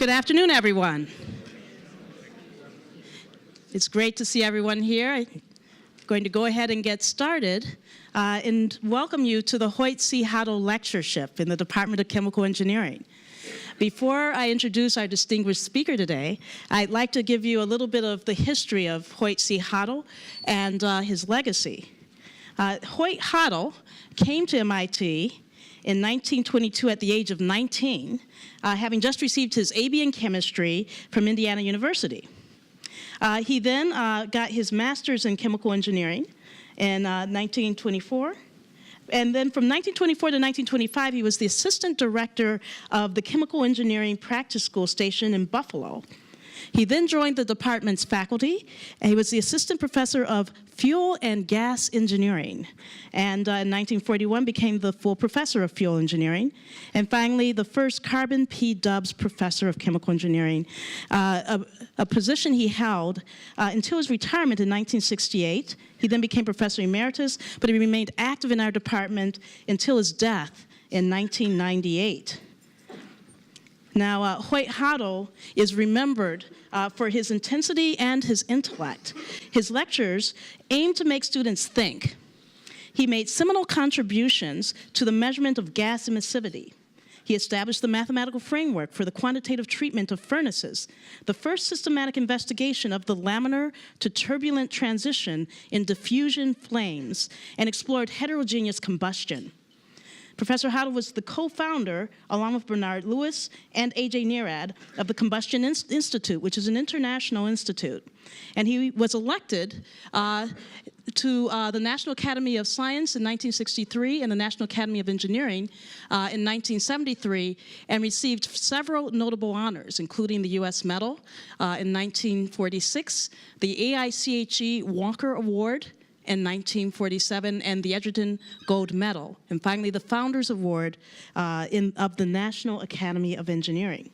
Good afternoon, everyone. It's great to see everyone here. I'm going to go ahead and get started and welcome you to the Hoyt C. Hotto Lectureship in the Department of Chemical Engineering. Before I introduce our distinguished speaker today, I'd like to give you a little bit of the history of Hoyt C. Hotto and his legacy. Hoyt Hotto came to MIT in 1922 at the age of 19, having just received his AB in chemistry from Indiana University. He then got his master's in chemical engineering in 1924. And then from 1924 to 1925, he was the assistant director of the Chemical Engineering Practice School station in Buffalo. He then joined the department's faculty, and he was the assistant professor of fuel and gas engineering. And in 1941 became the full professor of fuel engineering. And finally, the first Carbon P. Dubs professor of chemical engineering, a position he held until his retirement in 1968. He then became professor emeritus, but he remained active in our department until his death in 1998. Now, Hoyt Hotto is remembered for his intensity and his intellect. His lectures aim to make students think. He made seminal contributions to the measurement of gas emissivity. He established the mathematical framework for the quantitative treatment of furnaces, the first systematic investigation of the laminar to turbulent transition in diffusion flames, and explored heterogeneous combustion. Professor Hotto was the co-founder, along with Bernard Lewis and A.J. Neerad, of the Combustion Institute, which is an international institute. And he was elected to the National Academy of Science in 1963 and the National Academy of Engineering in 1973, and received several notable honors, including the U.S. Medal in 1946, the AICHE Walker Award in 1947, and the Edgerton Gold Medal, and finally the Founders Award of the National Academy of Engineering.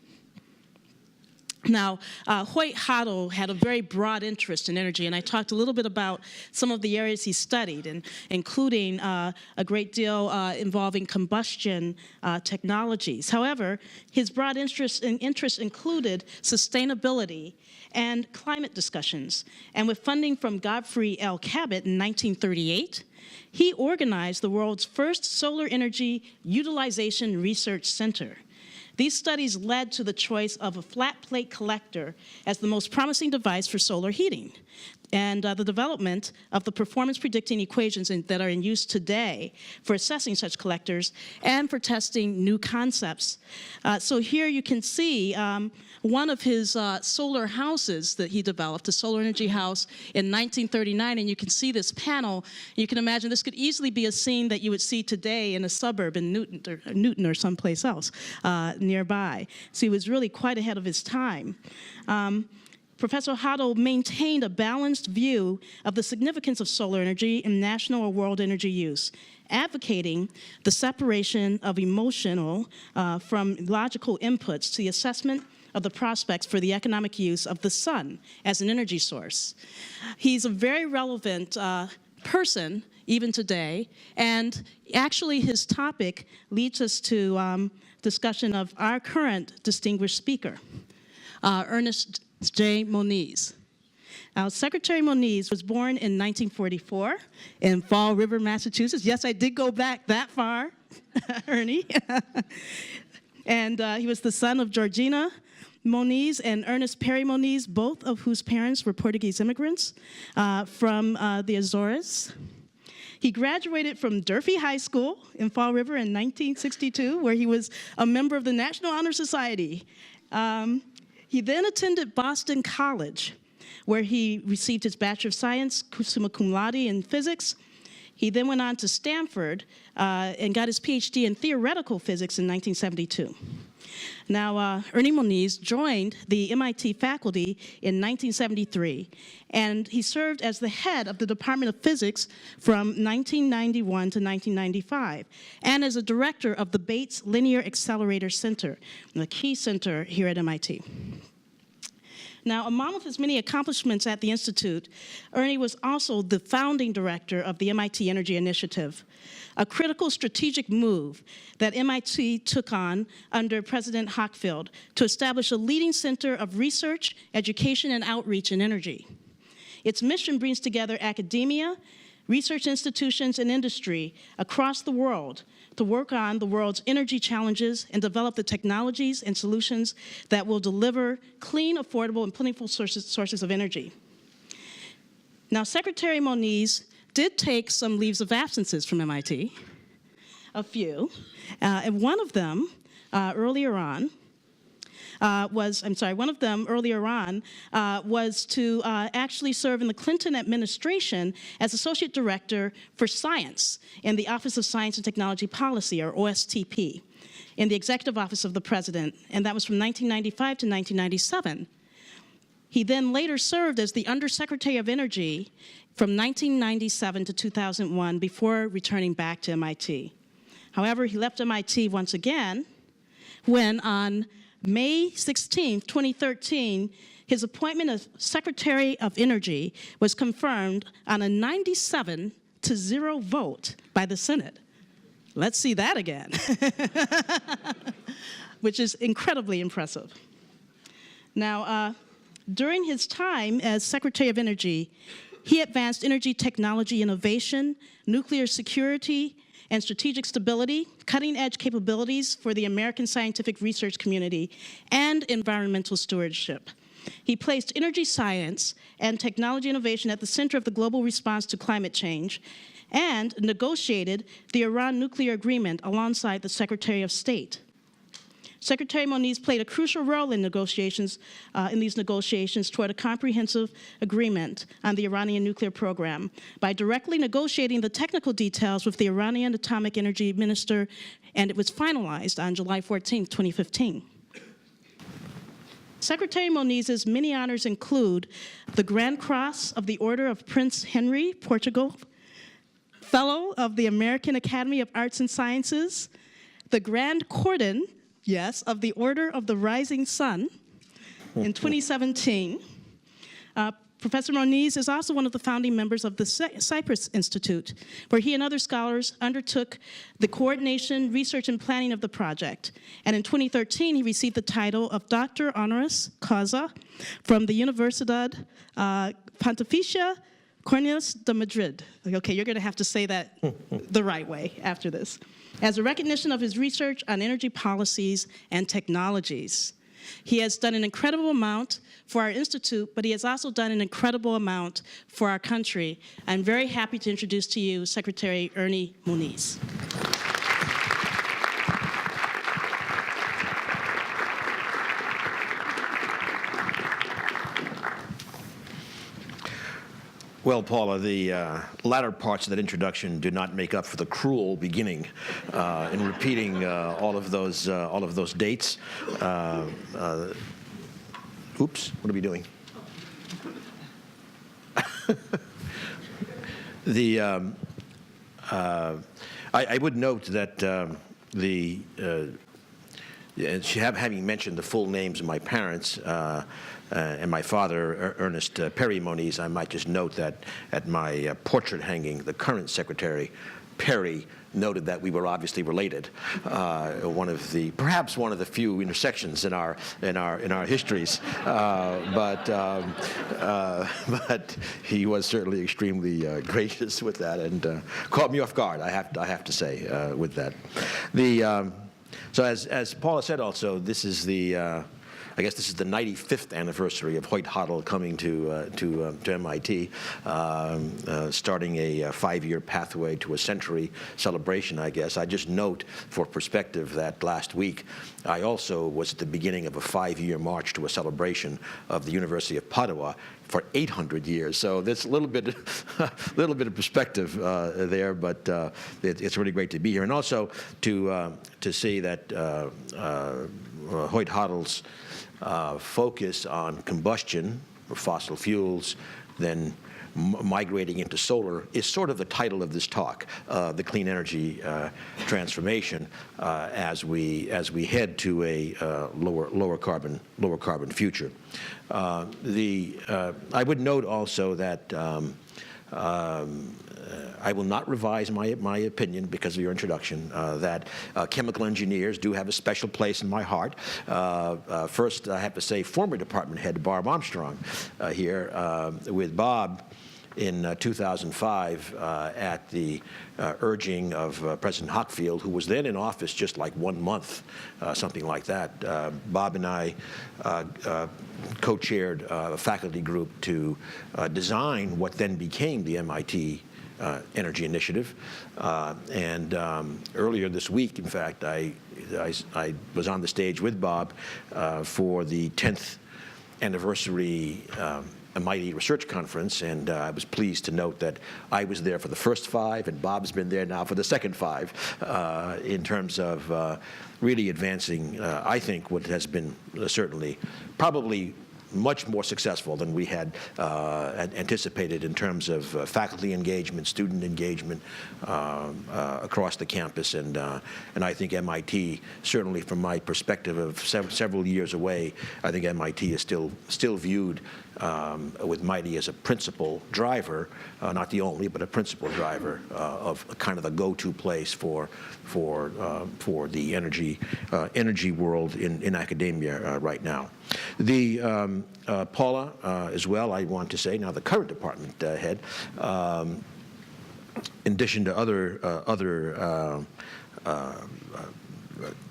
Now, Hoyt Hotto had a very broad interest in energy, and I talked a little bit about some of the areas he studied, including a great deal involving combustion technologies. However, his broad interests included sustainability and climate discussions. And with funding from Godfrey L. Cabot in 1938, he organized the world's first solar energy utilization research center. These studies led to the choice of a flat plate collector as the most promising device for solar heating, and the development of the performance predicting equations that are in use today for assessing such collectors and for testing new concepts. So here you can see one of his solar houses that he developed, a solar energy house in 1939, and you can see this panel. You can imagine this could easily be a scene that you would see today in a suburb in Newton or someplace else nearby. So he was really quite ahead of his time. Professor Hotto maintained a balanced view of the significance of solar energy in national or world energy use, advocating the separation of emotional from logical inputs to the assessment of the prospects for the economic use of the sun as an energy source. He's a very relevant person even today, and actually his topic leads us to discussion of our current distinguished speaker, Ernest J. Moniz. Now, Secretary Moniz was born in 1944 in Fall River, Massachusetts. Yes, I did go back that far, Ernie. And he was the son of Georgina Moniz and Ernest Perry Moniz, both of whose parents were Portuguese immigrants from the Azores. He graduated from Durfee High School in Fall River in 1962, where he was a member of the National Honor Society. He then attended Boston College, where he received his Bachelor of Science, summa cum laude, in physics. He then went on to Stanford and got his PhD in theoretical physics in 1972. Now, Ernie Moniz joined the MIT faculty in 1973, and he served as the head of the Department of Physics from 1991 to 1995, and as a director of the Bates Linear Accelerator Center, the key center here at MIT. Now, among of his many accomplishments at the Institute, Ernie was also the founding director of the MIT Energy Initiative, a critical strategic move that MIT took on under President Hockfield to establish a leading center of research, education, and outreach in energy. Its mission brings together academia, research institutions, and industry across the world to work on the world's energy challenges and develop the technologies and solutions that will deliver clean, affordable, and plentiful sources of energy. Now, Secretary Moniz did take some leaves of absences from MIT, a few, and one of them earlier on was to actually serve in the Clinton administration as Associate Director for Science in the Office of Science and Technology Policy, or OSTP, in the Executive Office of the President, and that was from 1995 to 1997. He then later served as the Undersecretary of Energy from 1997 to 2001 before returning back to MIT. However, he left MIT once again when on May 16, 2013, his appointment as Secretary of Energy was confirmed on a 97-0 vote by the Senate. Let's see that again, which is incredibly impressive. Now, during his time as Secretary of Energy, he advanced energy technology innovation, nuclear security, and strategic stability, cutting-edge capabilities for the American scientific research community, and environmental stewardship. He placed energy science and technology innovation at the center of the global response to climate change and negotiated the Iran nuclear agreement alongside the Secretary of State. Secretary Moniz played a crucial role in these negotiations toward a comprehensive agreement on the Iranian nuclear program by directly negotiating the technical details with the Iranian Atomic Energy Minister, and it was finalized on July 14, 2015. Secretary Moniz's many honors include the Grand Cross of the Order of Prince Henry, Portugal, Fellow of the American Academy of Arts and Sciences, the Grand Cordon, yes, of the Order of the Rising Sun in 2017. Professor Moniz is also one of the founding members of the Cypress Institute, where he and other scholars undertook the coordination, research, and planning of the project. And in 2013, he received the title of Doctor Honoris Causa from the Universidad Pontificia Cornellus de Madrid. Okay, you're going to have to say that the right way after this. As a recognition of his research on energy policies and technologies. He has done an incredible amount for our institute, but he has also done an incredible amount for our country. I'm very happy to introduce to you Secretary Ernie Moniz. Well, Paula, the latter parts of that introduction do not make up for the cruel beginning in repeating all of those dates. Oops, what are we doing? I would note that having mentioned the full names of my parents. And my father, Ernest Perry Moniz, I might just note that at my portrait hanging, the current Secretary, Perry, noted that we were obviously related. Perhaps one of the few intersections in our histories, but he was certainly extremely gracious with that and caught me off guard. I have to say with that. So as Paula said, also this is I guess this is the 95th anniversary of Hoyt-Hoddle coming to MIT, starting a 5-year pathway to a century celebration, I guess. I just note for perspective that last week I also was at the beginning of a 5-year march to a celebration of the University of Padua for 800 years. So there's a little bit of perspective there, but it's really great to be here. And also to see that Hoyt-Hoddle's focus on combustion, fossil fuels, then migrating into solar is sort of the title of this talk, the clean energy transformation as we head to a lower carbon future. I would note also that I will not revise my opinion because of your introduction, that chemical engineers do have a special place in my heart. First, I have to say, former department head Bob Armstrong here, with Bob in 2005 at the urging of President Hockfield, who was then in office just like 1 month, something like that. Bob and I co-chaired a faculty group to design what then became the MIT Energy Initiative. Earlier this week, in fact, I was on the stage with Bob for the 10th anniversary MIT Research Conference, and I was pleased to note that I was there for the first 5, and Bob's been there now for the second 5, in terms of really advancing, I think, what has been certainly probably much more successful than we had anticipated in terms of faculty engagement, student engagement across the campus, and I think MIT, certainly from my perspective of several years away, I think MIT is still viewed with MIT as a principal driver, not the only, but a principal driver of kind of the go-to place for the energy world in academia right now. Paula, as well, I want to say, now the current department head, in addition to other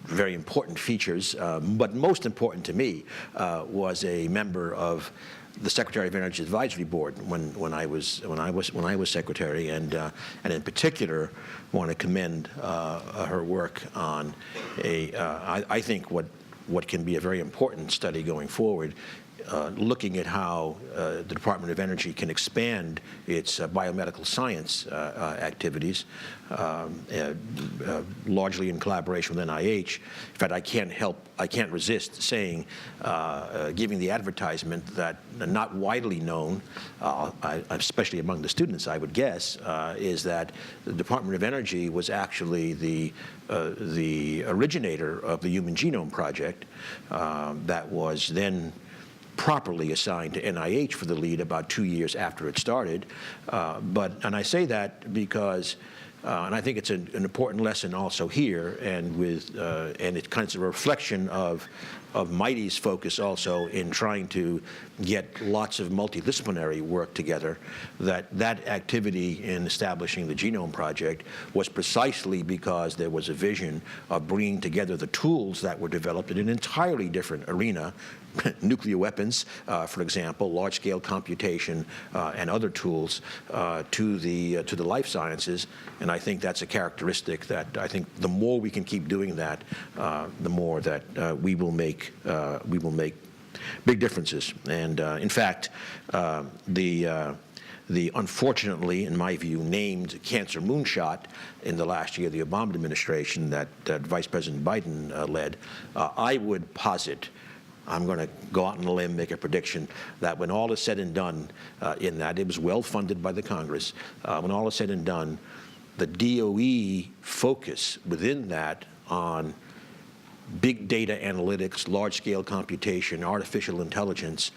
very important features, but most important to me, was a member of the Secretary of Energy Advisory Board when I was secretary, and in particular want to commend her work on I think what can be a very important study going forward, looking at how the Department of Energy can expand its biomedical science activities, largely in collaboration with NIH. In fact, I can't resist saying, giving the advertisement that not widely known, especially among the students, I would guess, is that the Department of Energy was actually the originator of the Human Genome Project that was then properly assigned to NIH for the lead about 2 years after it started. And I say that because, and I think it's an important lesson also here, and it's kind of a reflection of MITE's focus also in trying to get lots of multidisciplinary work together, that activity in establishing the Genome Project was precisely because there was a vision of bringing together the tools that were developed in an entirely different arena, nuclear weapons, for example, large-scale computation, and other tools to the life sciences. And I think that's a characteristic that I think the more we can keep doing that, the more that we will make big differences. And in fact, the unfortunately, in my view, named cancer moonshot in the last year of the Obama administration that Vice President Biden led, I would posit, I'm going to go out on a limb, make a prediction, that when all is said and done in that, it was well funded by the Congress, when all is said and done, the DOE focus within that on big data analytics, large-scale computation, artificial intelligence,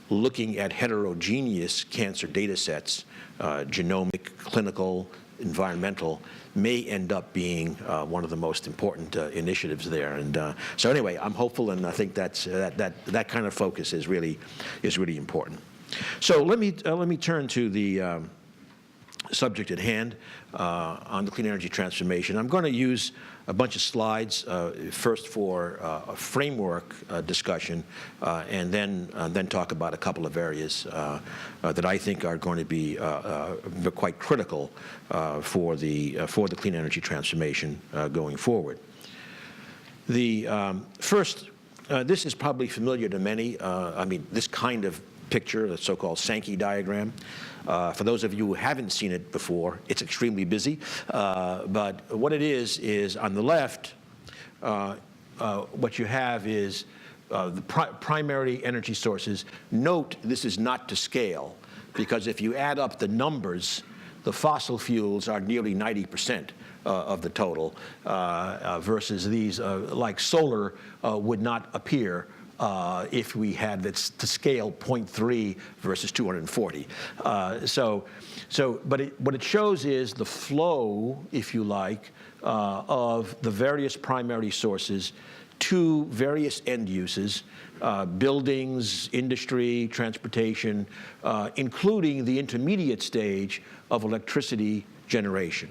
looking at heterogeneous cancer data sets, genomic, clinical, environmental, may end up being one of the most important initiatives there. And so anyway, I'm hopeful, and I think that kind of focus is really important. So let me turn to the subject at hand on the clean energy transformation. I'm going to use a bunch of slides first for a framework discussion, and then talk about a couple of areas that I think are going to be quite critical for the clean energy transformation going forward. The first, this is probably familiar to many. I mean, this kind of picture, the so-called Sankey diagram. For those of you who haven't seen it before, it's extremely busy. But what it is on the left, what you have is the primary energy sources. Note, this is not to scale. because if you add up the numbers, the fossil fuels are nearly 90% of the total, versus these, like solar, would not appear if we had this to scale 0.3 versus 240. But what it shows is the flow, if you like, of the various primary sources to various end uses, buildings, industry, transportation, including the intermediate stage of electricity generation.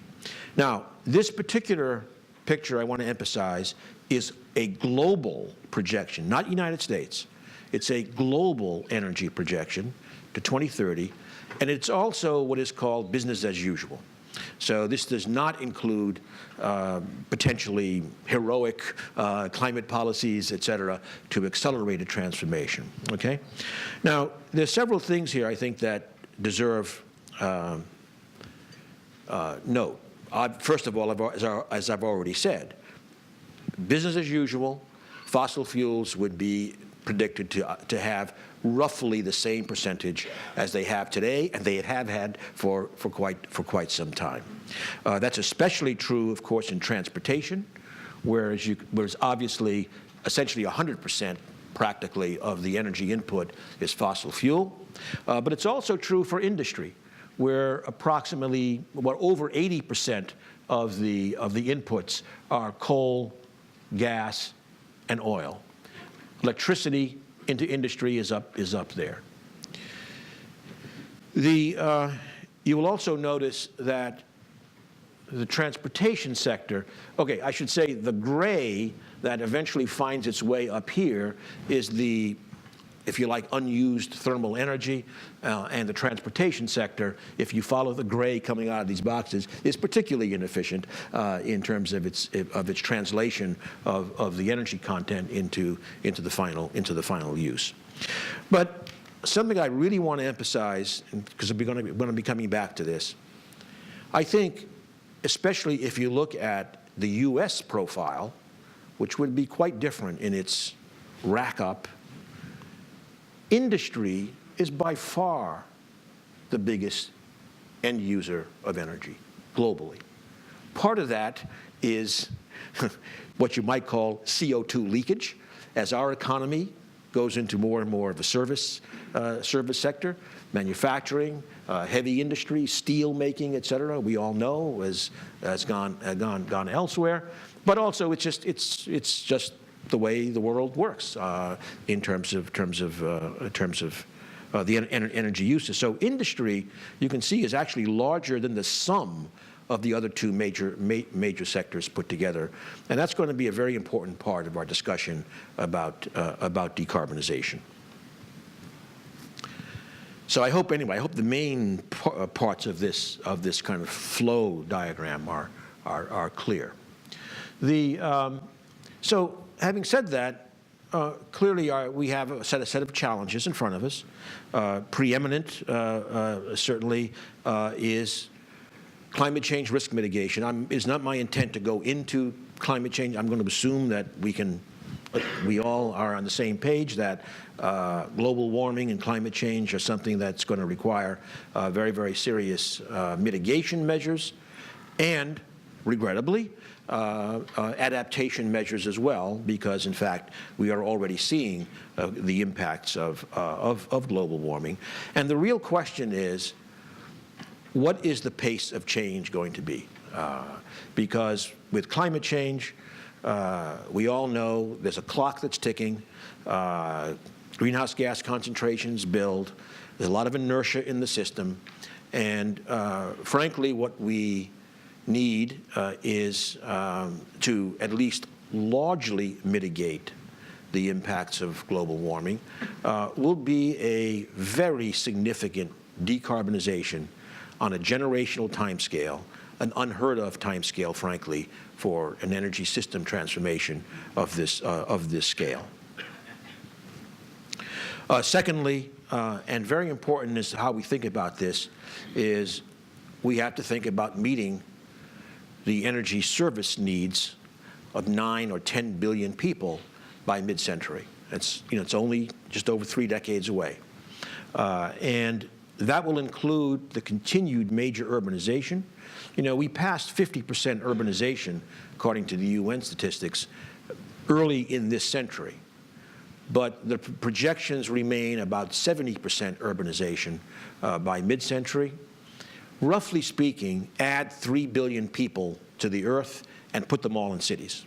Now, this particular picture I want to emphasize is a global projection, not United States. It's a global energy projection to 2030, and it's also what is called business as usual. So this does not include potentially heroic climate policies, et cetera, to accelerate a transformation, okay? Now, there's several things here I think that deserve note. First of all, as I've already said, business as usual, fossil fuels would be predicted to have roughly the same percentage as they have today, and they have had for quite some time. That's especially true, of course, in transportation, whereas obviously essentially 100% practically of the energy input is fossil fuel. But it's also true for industry, where approximately over 80% of the inputs are coal, gas, and oil. Electricity into industry is up there. You will also notice that the transportation sector, okay, I should say the gray that eventually finds its way up here is the, if you like, unused thermal energy, and the transportation sector, if you follow the gray coming out of these boxes, is particularly inefficient in terms of its translation of the energy content into the final use. But something I really want to emphasize, because we're going to be coming back to this, I think, especially if you look at the U.S. profile, which would be quite different in its rack-up, industry is by far the biggest end user of energy globally. Part of that is what you might call CO2 leakage. As our economy goes into more and more of a service sector, manufacturing, heavy industry, steel making, et cetera, we all know has gone elsewhere. But also it's just the way the world works in terms of the energy uses. So industry, you can see, is actually larger than the sum of the other two major sectors put together, and that's going to be a very important part of our discussion about decarbonization. So I hope the main parts of this kind of flow diagram are clear. So having said that, clearly we have a set of challenges in front of us. Preeminent certainly is climate change risk mitigation. It's not my intent to go into climate change. I'm going to assume that we all are on the same page that global warming and climate change are something that's going to require very, very serious mitigation measures and, regrettably, adaptation measures as well, because in fact we are already seeing the impacts of global warming. And the real question is, what is the pace of change going to be? Because with climate change, we all know there's a clock that's ticking. Greenhouse gas concentrations build. There's a lot of inertia in the system. And frankly, what we need is to at least largely mitigate the impacts of global warming, will be a very significant decarbonization on a generational timescale, an unheard of timescale, frankly, for an energy system transformation of this scale. Secondly, and very important is how we think about this, is we have to think about meeting the energy service needs of 9 or 10 billion people by mid-century. It's only just over 3 decades away. And That will include the continued major urbanization. You know, we passed 50% urbanization, according to the UN statistics, early in this century. But the projections remain about 70% urbanization by mid-century. Roughly speaking, add 3 billion people to the earth and put them all in cities.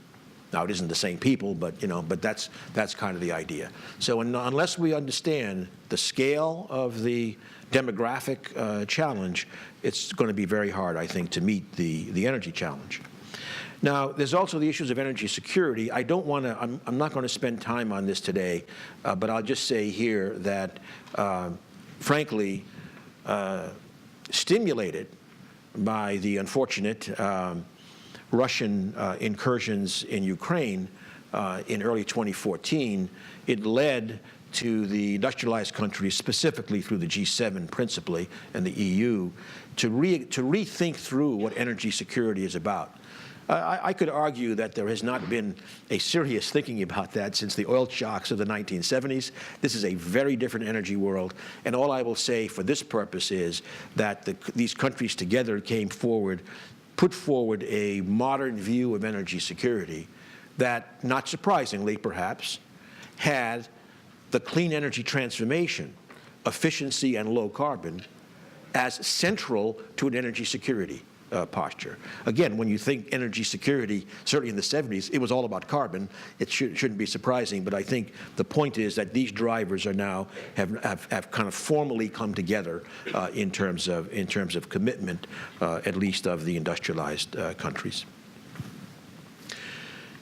Now, it isn't the same people, but, you know, but that's kind of the idea. So unless we understand the scale of the demographic challenge, it's going to be very hard, I think, to meet the energy challenge. Now, there's also the issues of energy security. I don't want to, I'm not going to spend time on this today, but I'll just say here that, frankly, stimulated by the unfortunate Russian incursions in Ukraine in early 2014, it led to the industrialized countries, specifically through the G7 principally and the EU, to rethink through what energy security is about. I could argue that there has not been a serious thinking about that since the oil shocks of the 1970s. This is a very different energy world, and all I will say for this purpose is that these countries together came forward, put forward a modern view of energy security that, not surprisingly perhaps, had the clean energy transformation, efficiency and low carbon, as central to an energy security posture. Again, when you think energy security, certainly in the 70s, it was all about carbon. It shouldn't be surprising, but I think the point is that these drivers are now have kind of formally come together in terms of commitment, at least of the industrialized countries.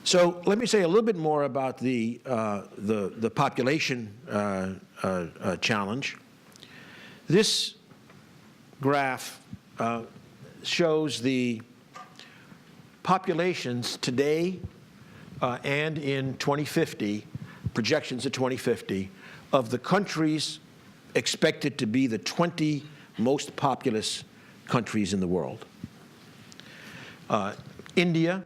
So let me say a little bit more about the population challenge. This graph shows the populations today and in 2050, projections of 2050, of the countries expected to be the 20 most populous countries in the world. India,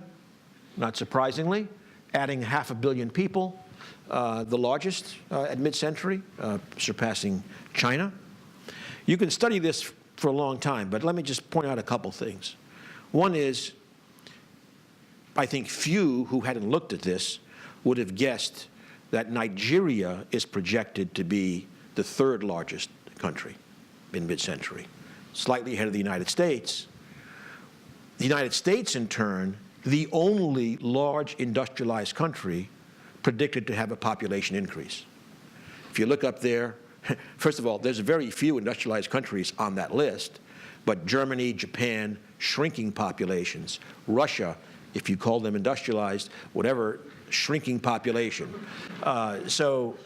not surprisingly, adding 500 million people, the largest at mid-century, surpassing China. You can study this for a long time, but let me just point out a couple things. One is, I think few who hadn't looked at this would have guessed that Nigeria is projected to be the third largest country in mid-century, slightly ahead of the United States. The United States, in turn, the only large industrialized country predicted to have a population increase. If you look up there, first of all, there's very few industrialized countries on that list, but Germany, Japan, shrinking populations. Russia, if you call them industrialized, whatever, shrinking population. So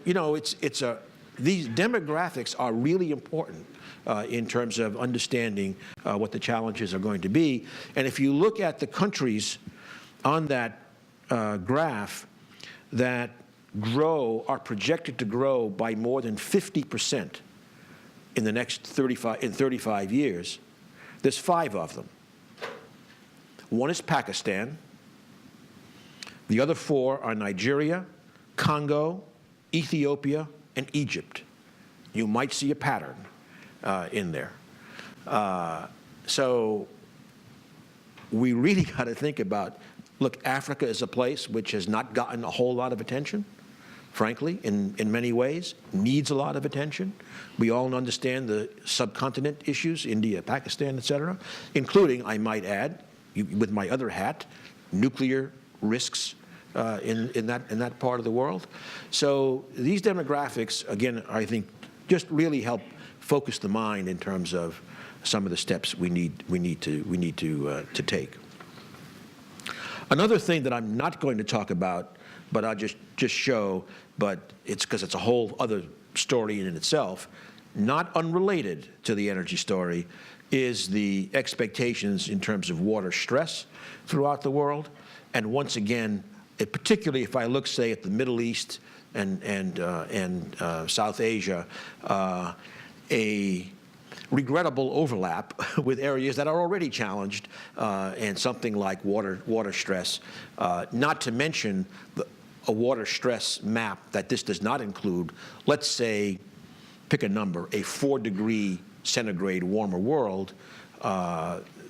you know, these demographics are really important in terms of understanding what the challenges are going to be. And if you look at the countries on that graph that are projected to grow by more than 50% in the next 35 years, there's 5 of them. One is Pakistan. The other 4 are Nigeria, Congo, Ethiopia, and Egypt. You might see a pattern in there. So we really got to think about, look, Africa is a place which has not gotten a whole lot of attention, frankly, in many ways, needs a lot of attention. We all understand the subcontinent issues, India, Pakistan, et cetera, including, I might add, with my other hat, nuclear risks in that part of the world. So these demographics, again, I think, just really help focus the mind in terms of some of the steps we need to take. Another thing that I'm not going to talk about, but I'll just show, but it's because it's a whole other story in itself, not unrelated to the energy story, is the expectations in terms of water stress throughout the world. And once again, particularly if I look, say, at the Middle East and South Asia, a regrettable overlap with areas that are already challenged and something like water stress, not to mention a water stress map that this does not include. Let's say pick a number, a 4-degree centigrade warmer world,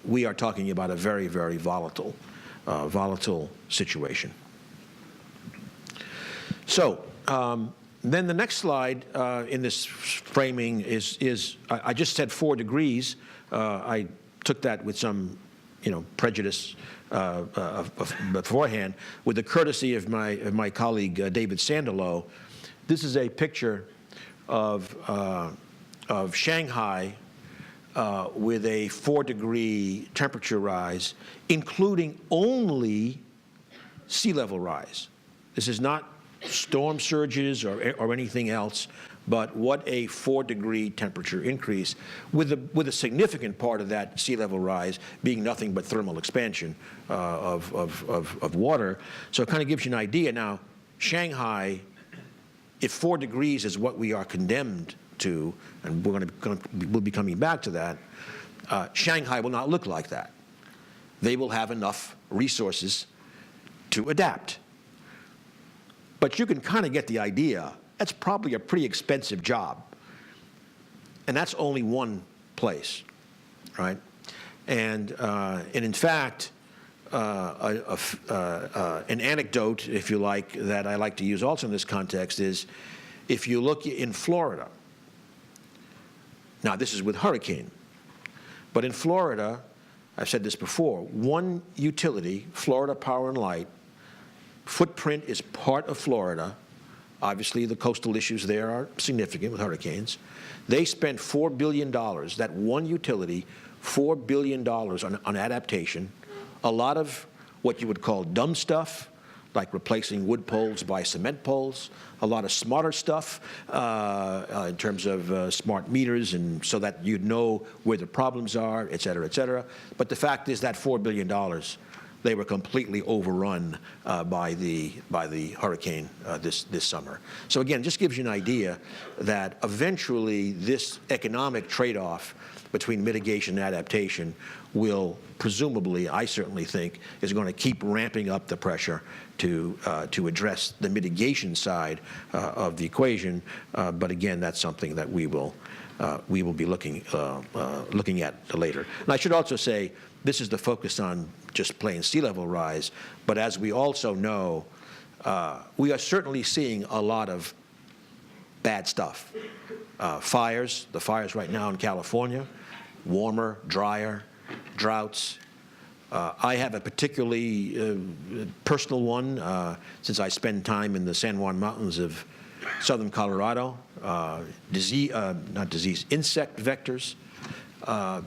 we are talking about a very, very volatile situation. So then the next slide in this framing is I just said 4 degrees. I took that with some, prejudice beforehand, with the courtesy of my colleague David Sandelow. This is a picture of Shanghai with a 4-degree temperature rise, including only sea level rise. This is not storm surges or anything else, but what a 4-degree temperature increase, with a significant part of that sea level rise being nothing but thermal expansion of water. So it kind of gives you an idea. Now, Shanghai, if 4 degrees is what we are condemned to, and we'll be coming back to that, Shanghai will not look like that. They will have enough resources to adapt. But you can kind of get the idea. That's probably a pretty expensive job. And that's only one place, right? And in fact, an anecdote, if you like, that I like to use also in this context is, if you look in Florida, now this is with hurricane, but in Florida, I've said this before, one utility, Florida Power and Light, footprint is part of Florida. Obviously, the coastal issues there are significant with hurricanes. They spent $4 billion, that one utility, $4 billion on adaptation. A lot of what you would call dumb stuff, like replacing wood poles by cement poles. A lot of smarter stuff in terms of smart meters, and so that you'd know where the problems are, et cetera, et cetera. But the fact is that $4 billion, they were completely overrun by the hurricane this summer. So again, just gives you an idea that eventually this economic trade-off between mitigation and adaptation will presumably, I certainly think, is going to keep ramping up the pressure to address the mitigation side of the equation. But again, that's something that we will be looking at later. And I should also say, this is the focus on just plain sea level rise, but as we also know, we are certainly seeing a lot of bad stuff. Fires, the fires right now in California, warmer, drier, droughts. I have a particularly personal one, since I spend time in the San Juan Mountains of southern Colorado, insect vectors,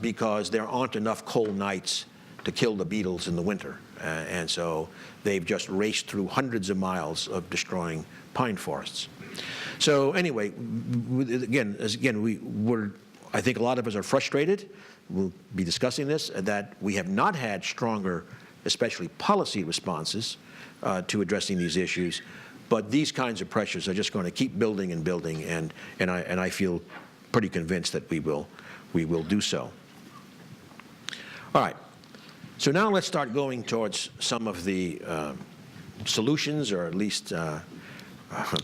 because there aren't enough cold nights to kill the beetles in the winter. And so they've just raced through hundreds of miles of destroying pine forests. So anyway, I think a lot of us are frustrated. We'll be discussing this, that we have not had stronger, especially policy responses to addressing these issues. But these kinds of pressures are just going to keep building and building, and I feel pretty convinced that we will do so. All right. So now let's start going towards some of the solutions, or at least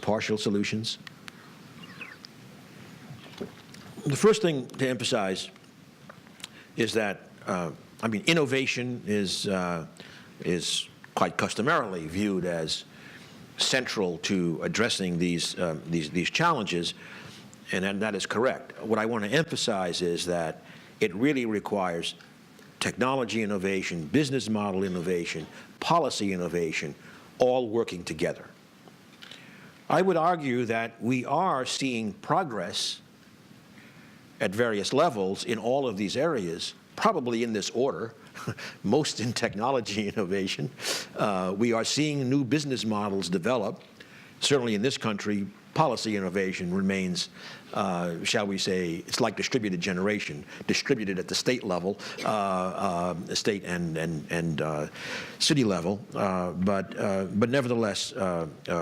partial solutions. The first thing to emphasize is that, innovation is quite customarily viewed as central to addressing these challenges, and that is correct. What I want to emphasize is that it really requires technology innovation, business model innovation, policy innovation, all working together. I would argue that we are seeing progress at various levels in all of these areas, probably in this order, most in technology innovation. We are seeing new business models develop. Certainly in this country, policy innovation remains, shall we say, it's like distributed generation, distributed at the state level, state and city level, but nevertheless,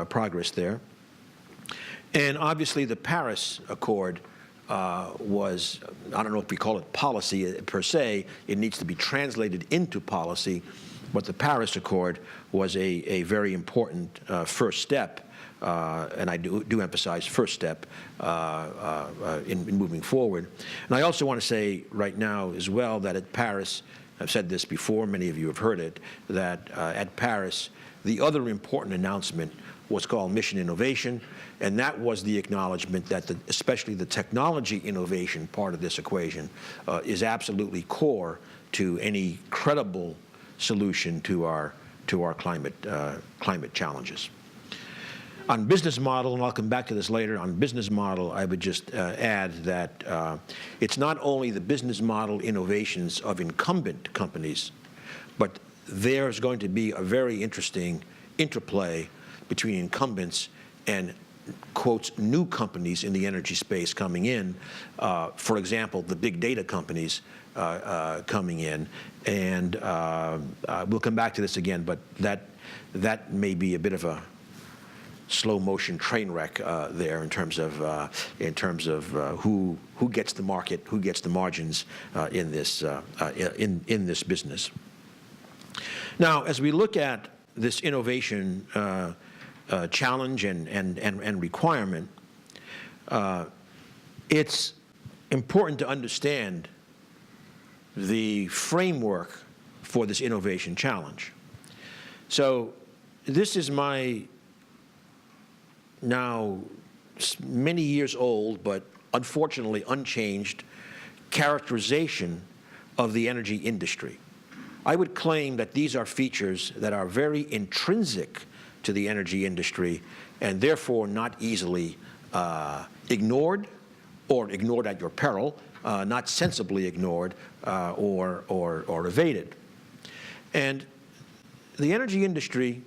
progress there. And obviously the Paris Accord was, I don't know if we call it policy per se, it needs to be translated into policy, but the Paris Accord was a very important first step and I do emphasize first step in moving forward. And I also want to say right now as well that at Paris, I've said this before, many of you have heard it, that at Paris, the other important announcement was called Mission Innovation, and that was the acknowledgement that especially the technology innovation part of this equation is absolutely core to any credible solution to our climate challenges. On business model, and I'll come back to this later, on business model, I would just add that it's not only the business model innovations of incumbent companies, but there's going to be a very interesting interplay between incumbents and, quotes, new companies in the energy space coming in. For example, the big data companies coming in. And we'll come back to this again, but that may be a bit of a slow motion train wreck there in terms of who gets the market, who gets the margins in this business. Now, as we look at this innovation challenge and requirement, it's important to understand the framework for this innovation challenge. So this is my now many years old, but unfortunately unchanged, characterization of the energy industry. I would claim that these are features that are very intrinsic to the energy industry and therefore not easily ignored or ignored at your peril, not sensibly ignored or evaded. And the energy industry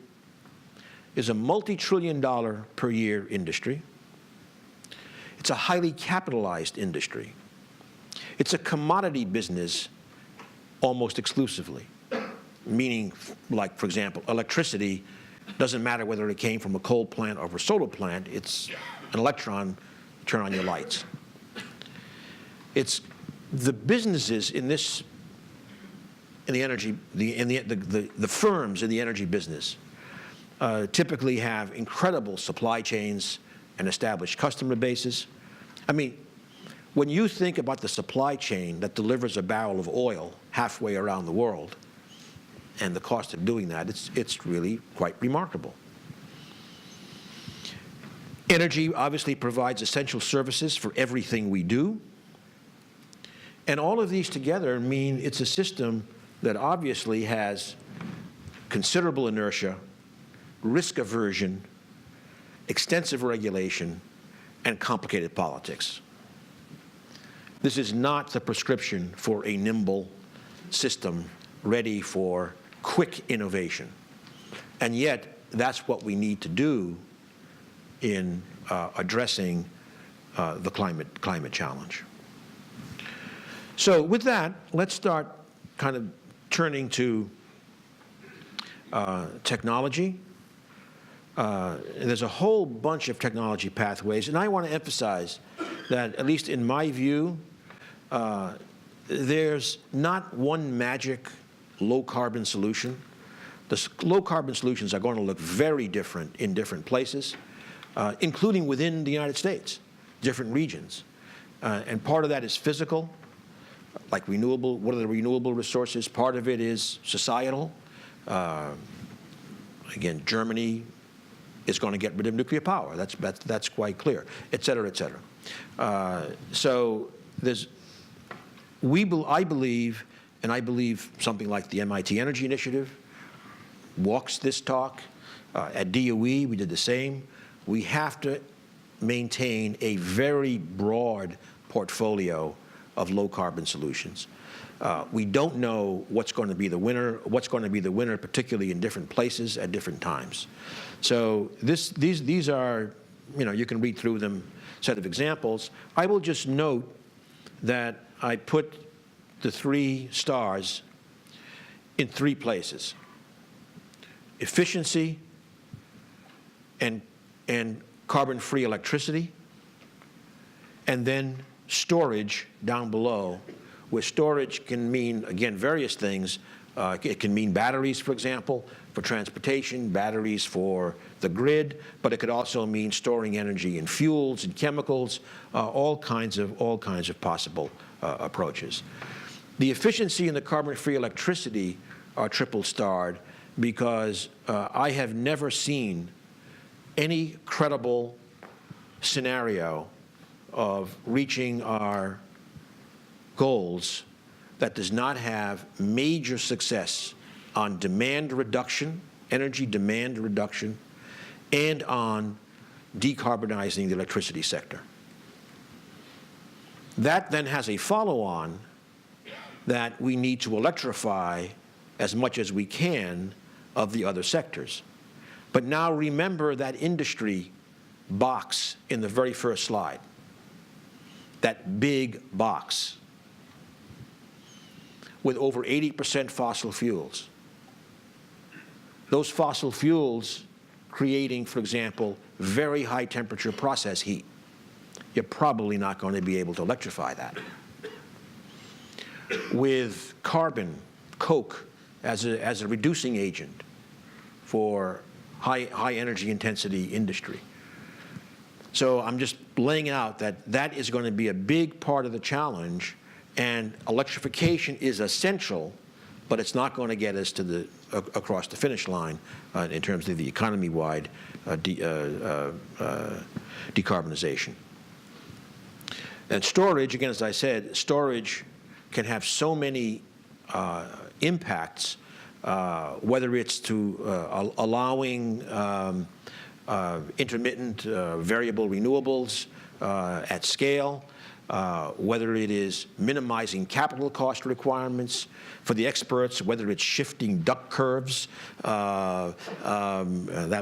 is a multi-trillion-dollar per year industry. It's a highly capitalized industry. It's a commodity business almost exclusively, meaning, like, for example, electricity doesn't matter whether it came from a coal plant or a solar plant. It's an electron, turn on your lights. It's the businesses in this, in the energy, the firms in the energy business typically have incredible supply chains and established customer bases. I mean, when you think about the supply chain that delivers a barrel of oil halfway around the world and the cost of doing that, it's really quite remarkable. Energy obviously provides essential services for everything we do. And all of these together mean it's a system that obviously has considerable inertia, risk aversion, extensive regulation, and complicated politics. This is not the prescription for a nimble system ready for quick innovation. And yet, that's what we need to do in addressing the climate challenge. So with that, let's start kind of turning to technology. There's a whole bunch of technology pathways, and I want to emphasize that, at least in my view, there's not one magic low-carbon solution. The low-carbon solutions are going to look very different in different places, including within the United States, different regions. And part of that is physical, like renewable. What are the renewable resources? Part of it is societal. Again, Germany is going to get rid of nuclear power. That's quite clear, et cetera, et cetera. So I believe, and I believe something like the MIT Energy Initiative walks this talk. At DOE, we did the same. We have to maintain a very broad portfolio of low-carbon solutions. We don't know what's going to be the winner, particularly in different places at different times. So these are, you can read through them, set of examples. I will just note that I put the 3 stars in 3 places: efficiency and carbon-free electricity, and then storage down below, where storage can mean, again, various things, It can mean batteries, for example, for transportation, batteries for the grid, but it could also mean storing energy in fuels and chemicals, all kinds of possible approaches. The efficiency and the carbon-free electricity are triple-starred because I have never seen any credible scenario of reaching our goals that does not have major success on demand reduction, energy demand reduction, and on decarbonizing the electricity sector. That then has a follow-on that we need to electrify as much as we can of the other sectors. But now remember that industry box in the very first slide, that big box with over 80% fossil fuels. Those fossil fuels creating, for example, very high temperature process heat. You're probably not going to be able to electrify that. With carbon, coke, as a reducing agent for high energy intensity industry. So I'm just laying out that that is going to be a big part of the challenge, and electrification is essential, but it's not going to get us to across the finish line in terms of the economy-wide decarbonization. And storage, again, as I said, storage can have so many impacts, whether it's to allowing intermittent variable renewables at scale, whether it is minimizing capital cost requirements for the experts, whether it's shifting duck curves. That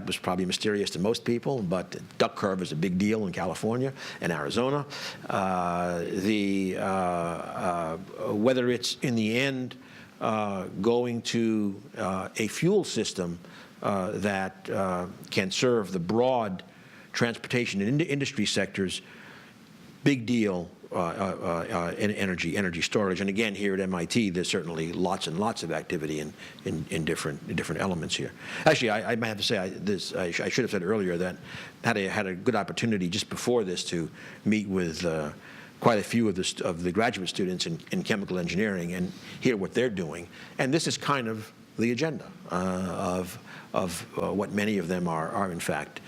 was probably mysterious to most people, but duck curve is a big deal in California and Arizona. Whether it's in the end going to a fuel system that can serve the broad transportation and industry sectors, big deal in energy storage. And again, here at MIT, there's certainly lots and lots of activity in different elements here. Actually, I might have to say I should have said earlier that I had a good opportunity just before this to meet with quite a few of the graduate students in chemical engineering and hear what they're doing. And this is kind of the agenda of what many of them are in fact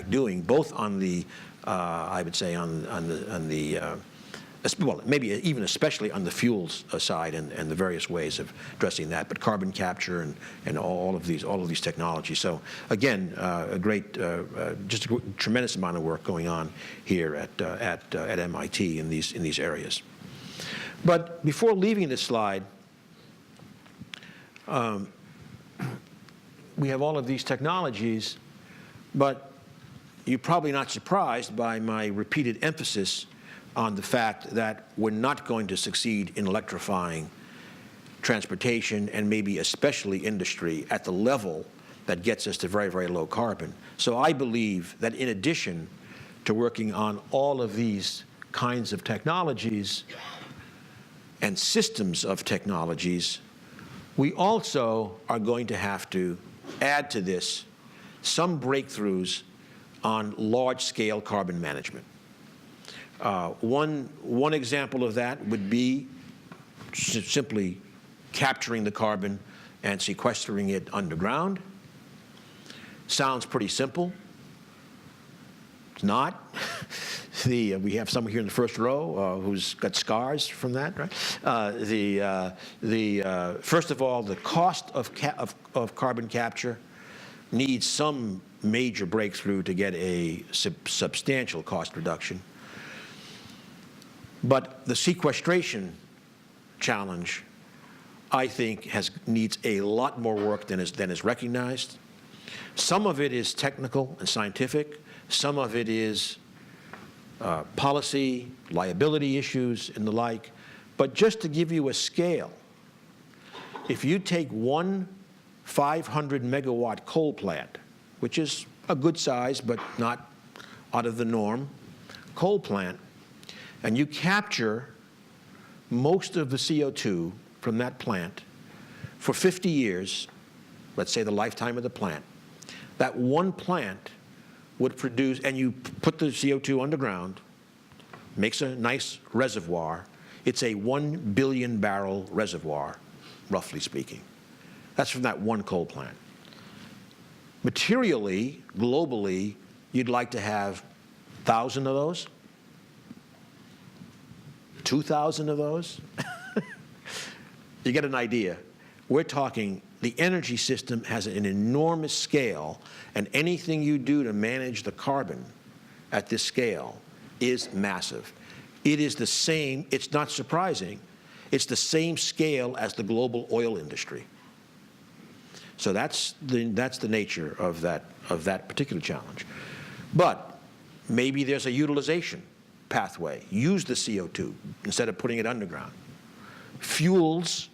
doing, both on the I would say on the well, maybe even especially on the fuels side and the various ways of addressing that, but carbon capture and all of these technologies. So again, just a tremendous amount of work going on here at MIT in these areas. But before leaving this slide, we have all of these technologies, but you're probably not surprised by my repeated emphasis on the fact that we're not going to succeed in electrifying transportation and maybe especially industry at the level that gets us to very, very low carbon. So I believe that in addition to working on all of these kinds of technologies and systems of technologies, we also are going to have to add to this some breakthroughs on large-scale carbon management. One example of that would be simply capturing the carbon and sequestering it underground. Sounds pretty simple. It's not. We have someone here in the first row who's got scars from that, right? First of all, the cost of carbon capture needs some major breakthrough to get a substantial cost reduction. But the sequestration challenge, I think, needs a lot more work than is recognized. Some of it is technical and scientific. Some of it is policy, liability issues, and the like. But just to give you a scale, if you take one 500-megawatt coal plant, which is a good size but not out of the norm, coal plant, and you capture most of the CO2 from that plant, for 50 years, let's say the lifetime of the plant, that one plant would produce, and you put the CO2 underground, makes a nice reservoir. It's a 1 billion barrel reservoir, roughly speaking. That's from that one coal plant. Materially, globally, you'd like to have 1,000 of those, 2,000 of those. You get an idea. We're talking, the energy system has an enormous scale, and anything you do to manage the carbon at this scale is massive. It is the same, it's not surprising, it's the same scale as the global oil industry. So that's the nature of that particular challenge. But maybe there's a utilization pathway. Use the CO2 instead of putting it underground. Fuels,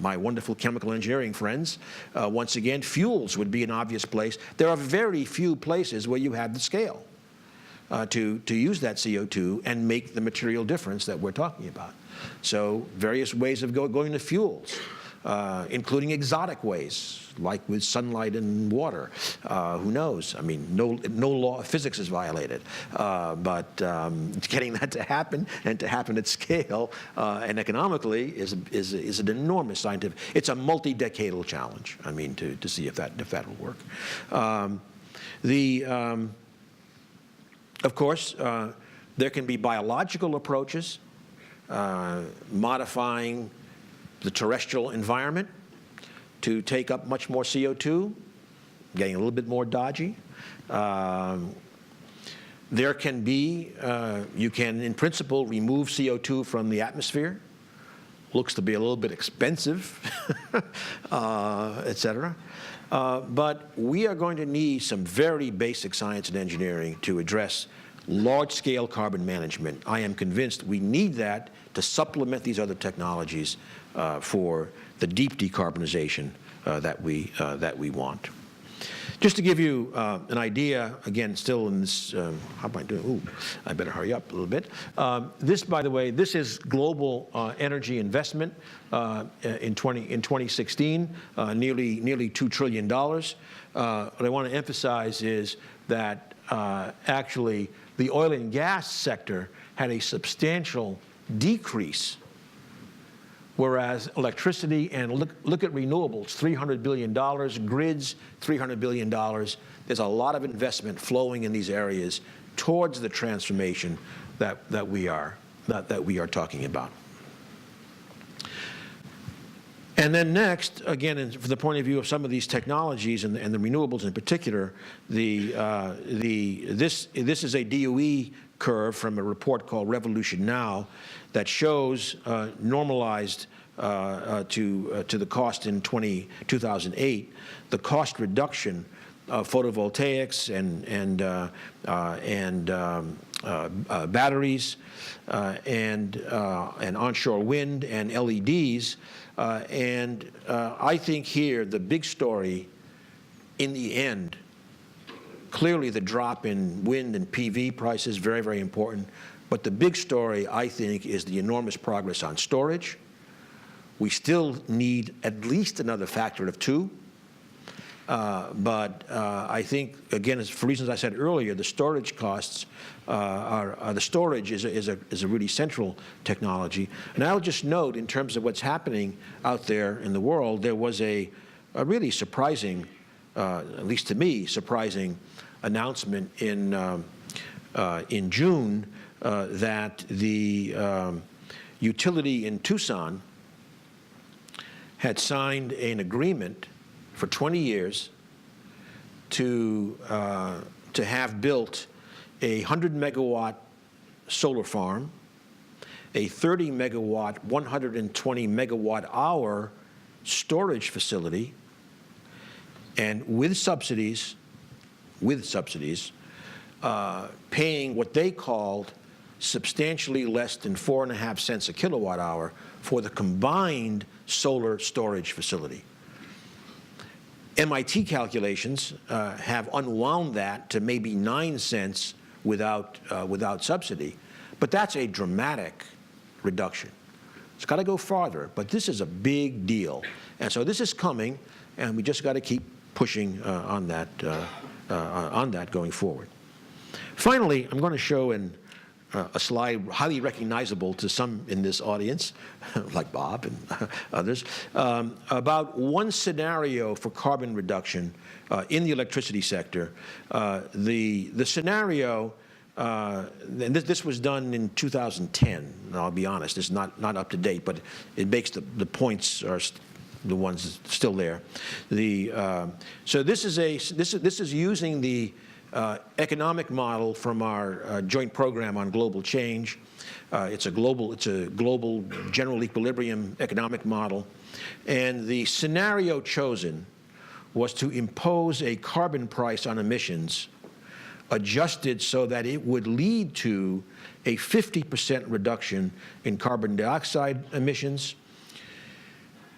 my wonderful chemical engineering friends, once again, fuels would be an obvious place. There are very few places where you have the scale to use that CO2 and make the material difference that we're talking about. So various ways of going to fuels, including exotic ways, like with sunlight and water. Who knows? I mean, no law of physics is violated. But getting that to happen, and to happen at scale and economically, is an enormous scientific. It's a multi-decadal challenge. I mean, to see if that will work. Of course, there can be biological approaches, modifying the terrestrial environment to take up much more CO2, getting a little bit more dodgy. There can be, you can in principle remove CO2 from the atmosphere. Looks to be a little bit expensive, et cetera. But we are going to need some very basic science and engineering to address large-scale carbon management. I am convinced we need that to supplement these other technologies for the deep decarbonization that we want. Just to give you an idea, again, still in this, how am I doing? Ooh, I better hurry up a little bit. This, by the way, this is global energy investment in 2016, nearly $2 trillion. What I want to emphasize is that actually the oil and gas sector had a substantial decrease, whereas electricity and look at renewables, $300 billion, grids, $300 billion. There's a lot of investment flowing in these areas towards the transformation that we are talking about. And then next, again, from the point of view of some of these technologies and the renewables in particular, this is a DOE curve from a report called Revolution Now that shows normalized to the cost in 2008, the cost reduction of photovoltaics and batteries and onshore wind and LEDs. I think here the big story in the end, clearly the drop in wind and PV prices, very, very important. But the big story, I think, is the enormous progress on storage. We still need at least another factor of 2. But I think, again, for reasons I said earlier, the storage costs the storage is a really central technology. And I'll just note, in terms of what's happening out there in the world, there was a really surprising, at least to me, surprising announcement in June that the utility in Tucson had signed an agreement for 20 years to have built a 100-megawatt solar farm, a 30-megawatt, 120-megawatt-hour storage facility, and with subsidies, paying what they called substantially less than 4.5 cents a kilowatt hour for the combined solar storage facility. MIT calculations have unwound that to maybe 9 cents without subsidy, but that's a dramatic reduction. It's got to go farther, but this is a big deal. And so this is coming, and we just got to keep pushing on that going forward. Finally, I'm going to show a slide highly recognizable to some in this audience, like Bob and others, about one scenario for carbon reduction in the electricity sector. The scenario, and this was done in 2010, and I'll be honest, it's not up to date, but it makes the points are the ones still there. So this is using the economic model from our joint program on global change. It's a global general equilibrium economic model, and the scenario chosen was to impose a carbon price on emissions adjusted so that it would lead to a 50% reduction in carbon dioxide emissions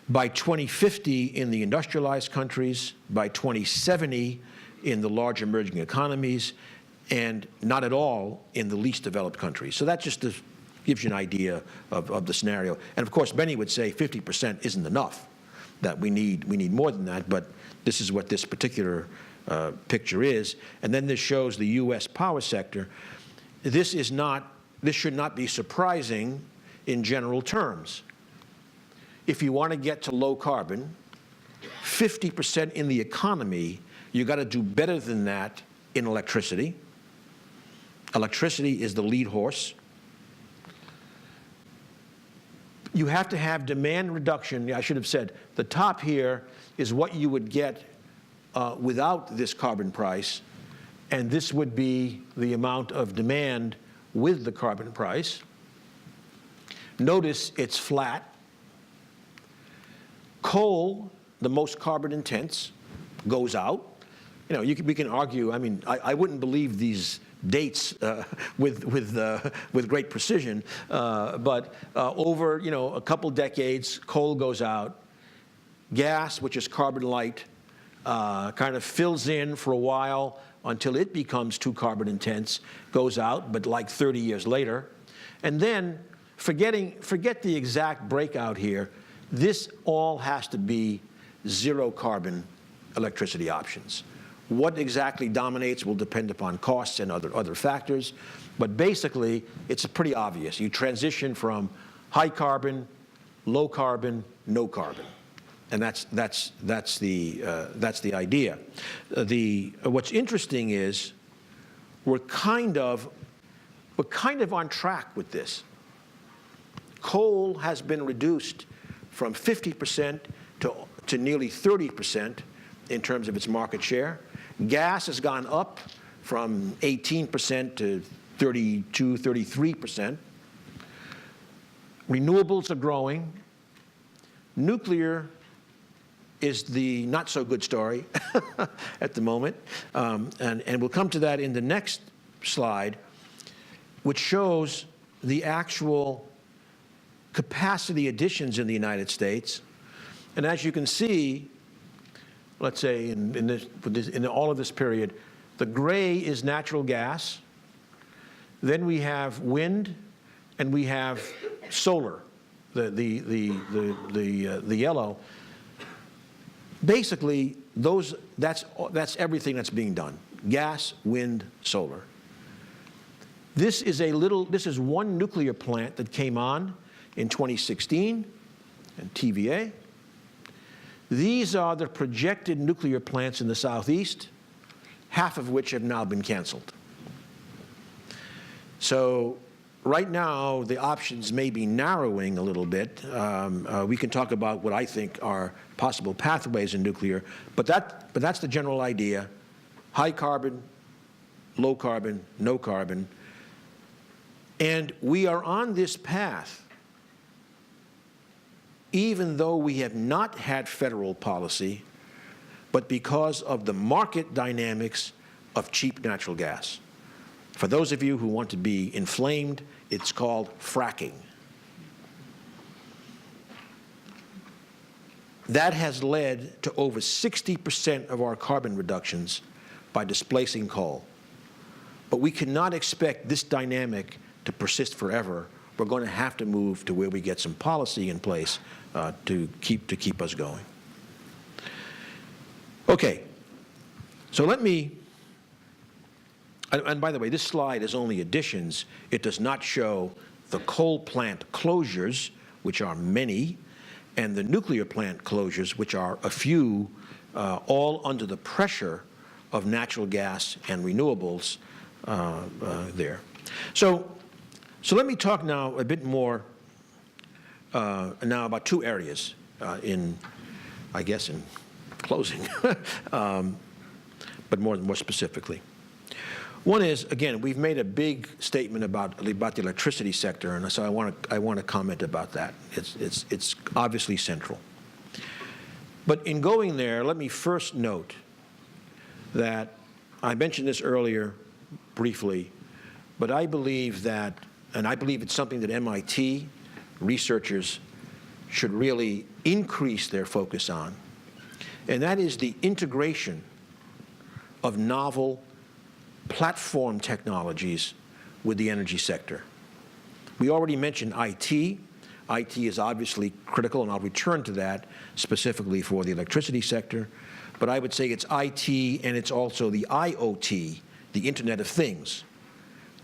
by 2050 in the industrialized countries, by 2070 in the large emerging economies, and not at all in the least developed countries. So that just gives you an idea of the scenario. And of course, many would say 50% isn't enough, that we need more than that, but this is what this particular picture is. And then this shows the U.S. power sector. This should not be surprising in general terms. If you want to get to low carbon, 50% in the economy, you got to do better than that in electricity. Electricity is the lead horse. You have to have demand reduction. I should have said, the top here is what you would get without this carbon price, and this would be the amount of demand with the carbon price. Notice it's flat. Coal, the most carbon intense, goes out. You know, we can argue. I mean, I wouldn't believe these dates with great precision, but over a couple decades, coal goes out. Gas, which is carbon light, kind of fills in for a while until it becomes too carbon intense, goes out, but like 30 years later, and then forget the exact breakout here. This all has to be zero carbon electricity options. What exactly dominates will depend upon costs and other factors, but basically it's pretty obvious. You transition from high carbon, low carbon, no carbon, and that's the idea. What's interesting is we're kind of on track with this. Coal has been reduced from 50% to nearly 30% in terms of its market share. Gas has gone up from 18% to 32, 33%. Renewables are growing. Nuclear is the not-so-good story at the moment. And we'll come to that in the next slide, which shows the actual capacity additions in the United States. And as you can see, let's say in all of this period, the gray is natural gas. Then we have wind, and we have solar, the yellow. Basically, that's everything that's being done: gas, wind, solar. This is one nuclear plant that came on in 2016, and TVA. These are the projected nuclear plants in the Southeast, half of which have now been canceled. So right now, the options may be narrowing a little bit. We can talk about what I think are possible pathways in nuclear, but that's the general idea: high carbon, low carbon, no carbon. And we are on this path even though we have not had federal policy, but because of the market dynamics of cheap natural gas. For those of you who want to be inflamed, it's called fracking. That has led to over 60% of our carbon reductions by displacing coal. But we cannot expect this dynamic to persist forever, we're going to have to move to where we get some policy in place to keep us going. Okay, so let me, and by the way, this slide is only additions. It does not show the coal plant closures, which are many, and the nuclear plant closures, which are a few, all under the pressure of natural gas and renewables there. So let me talk now a bit more now about two areas in closing, but more specifically. One is, again, we've made a big statement about the electricity sector, and so I want to comment about that. It's obviously central. But in going there, let me first note that I mentioned this earlier briefly, but I believe that, and I believe it's something that MIT researchers should really increase their focus on, and that is the integration of novel platform technologies with the energy sector. We already mentioned IT. IT is obviously critical, and I'll return to that specifically for the electricity sector. But I would say it's IT, and it's also the IoT, the Internet of Things.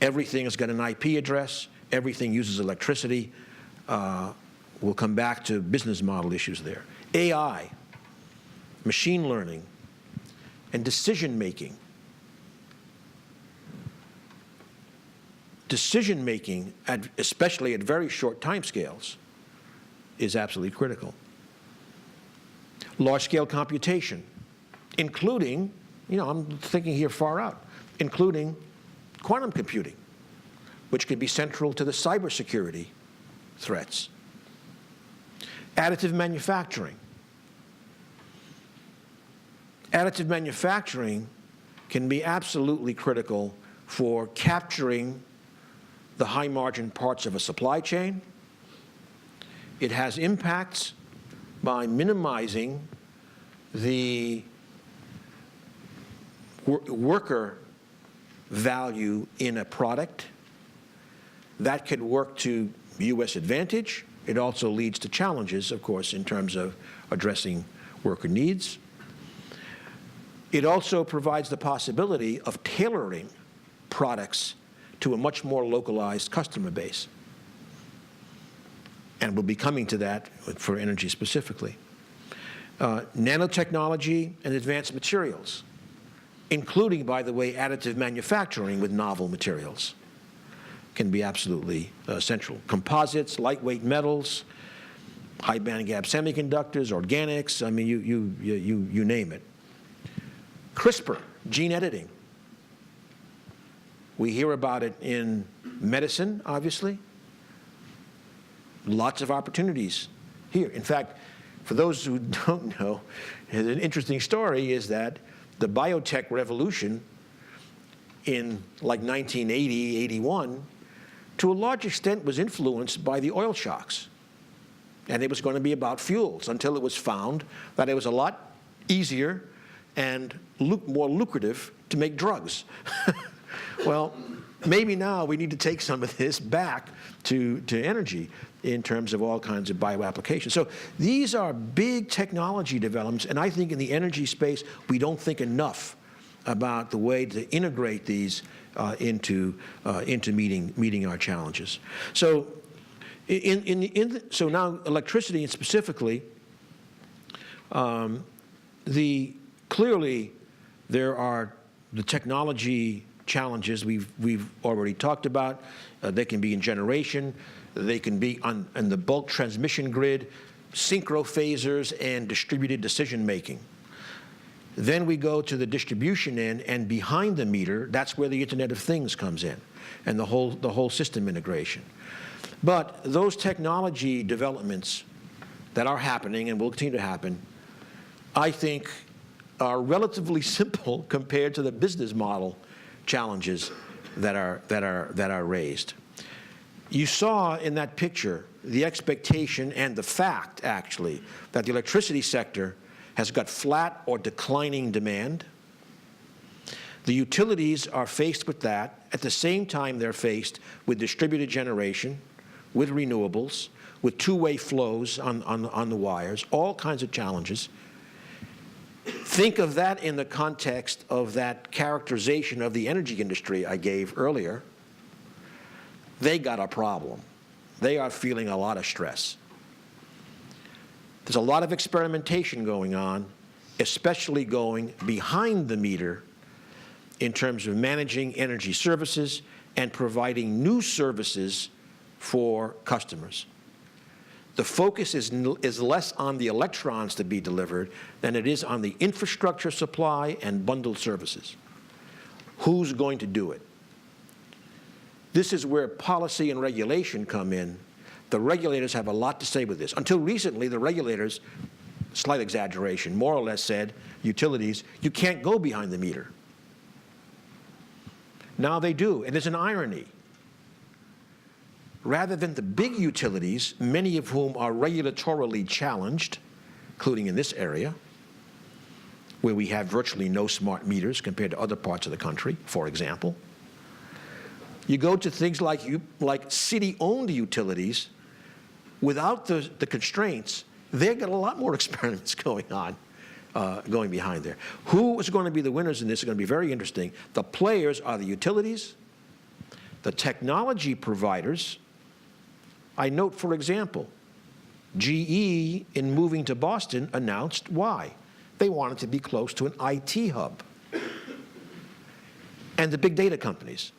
Everything has got an IP address. Everything uses electricity. We'll come back to business model issues there. AI, machine learning, and decision-making. Decision-making, especially at very short timescales, is absolutely critical. Large-scale computation, including, I'm thinking here far out, including quantum computing, which could be central to the cybersecurity threats. Additive manufacturing. Additive manufacturing can be absolutely critical for capturing the high-margin parts of a supply chain. It has impacts by minimizing the worker value in a product. That could work to U.S. advantage. It also leads to challenges, of course, in terms of addressing worker needs. It also provides the possibility of tailoring products to a much more localized customer base. And we'll be coming to that for energy specifically. Nanotechnology and advanced materials, including, by the way, additive manufacturing with novel materials, can be absolutely central. Composites, lightweight metals, high bandgap semiconductors, organics, I mean, you name it. CRISPR, gene editing. We hear about it in medicine, obviously. Lots of opportunities here. In fact, for those who don't know, an interesting story is that the biotech revolution in like 1980, 81, to a large extent was influenced by the oil shocks. And it was going to be about fuels until it was found that it was a lot easier and more lucrative to make drugs. Well, maybe now we need to take some of this back to energy in terms of all kinds of bioapplications. So these are big technology developments, and I think in the energy space, we don't think enough about the way to integrate these into meeting our challenges. So so now electricity and specifically, clearly there are the technology challenges we've already talked about. They can be in generation, they can be on the bulk transmission grid, synchrophasers, and distributed decision making. Then we go to the distribution end, and behind the meter, that's where the Internet of Things comes in, and the whole system integration. But those technology developments that are happening and will continue to happen, I think, are relatively simple compared to the business model challenges that are raised. You saw in that picture the expectation and the fact, actually, that the electricity sector has got flat or declining demand. The utilities are faced with that. At the same time, they're faced with distributed generation, with renewables, with two-way flows on the wires, all kinds of challenges. Think of that in the context of that characterization of the energy industry I gave earlier. They got a problem. They are feeling a lot of stress. There's a lot of experimentation going on, especially going behind the meter in terms of managing energy services and providing new services for customers. The focus is less on the electrons to be delivered than it is on the infrastructure supply and bundled services. Who's going to do it? This is where policy and regulation come in. The regulators have a lot to say with this. Until recently, the regulators, slight exaggeration, more or less said, utilities, you can't go behind the meter. Now they do, and there's an irony. Rather than the big utilities, many of whom are regulatorily challenged, including in this area, where we have virtually no smart meters compared to other parts of the country, for example, you go to things like city-owned utilities, without the constraints, they've got a lot more experiments going on, going behind there. Who is going to be the winners in this is going to be very interesting. The players are the utilities, the technology providers. I note, for example, GE, in moving to Boston, announced why. They wanted to be close to an IT hub. And the big data companies.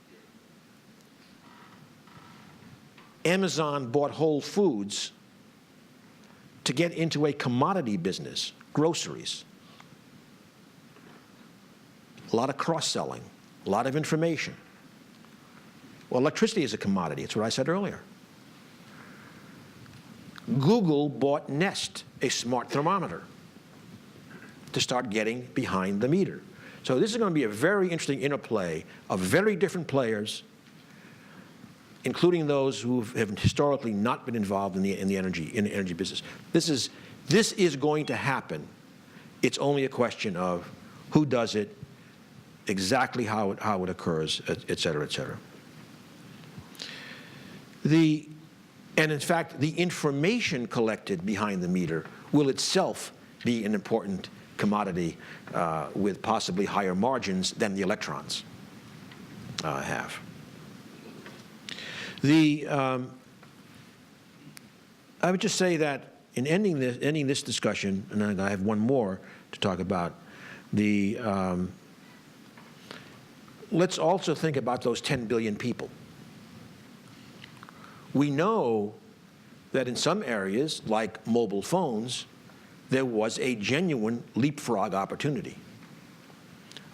Amazon bought Whole Foods to get into a commodity business, groceries. A lot of cross-selling, a lot of information. Well, electricity is a commodity. It's what I said earlier. Google bought Nest, a smart thermometer, to start getting behind the meter. So this is going to be a very interesting interplay of very different players, including those who have historically not been involved in the energy business. This is going to happen. It's only a question of who does it, exactly how it occurs, et cetera, et cetera. And in fact, the information collected behind the meter will itself be an important commodity with possibly higher margins than the electrons have. I would just say that in ending this discussion, and I have one more to talk about, let's also think about those 10 billion people. We know that in some areas, like mobile phones, there was a genuine leapfrog opportunity.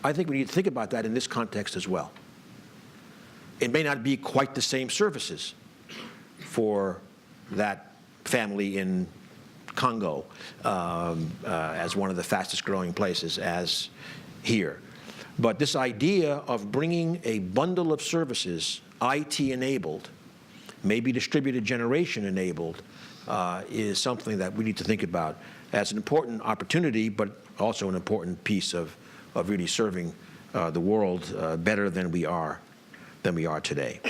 I think we need to think about that in this context as well. It may not be quite the same services for that family in Congo as one of the fastest growing places as here. But this idea of bringing a bundle of services, IT enabled, maybe distributed generation enabled, is something that we need to think about as an important opportunity, but also an important piece of really serving the world better than we are today.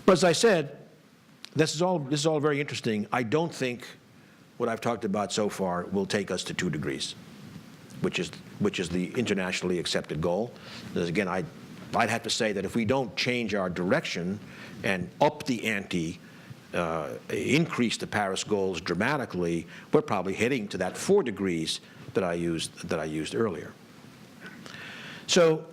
But as I said, this is all very interesting. I don't think what I've talked about so far will take us to 2 degrees, which is the internationally accepted goal. Because again, I'd have to say that if we don't change our direction and up the ante, increase the Paris goals dramatically, we're probably heading to that 4 degrees that I used earlier. So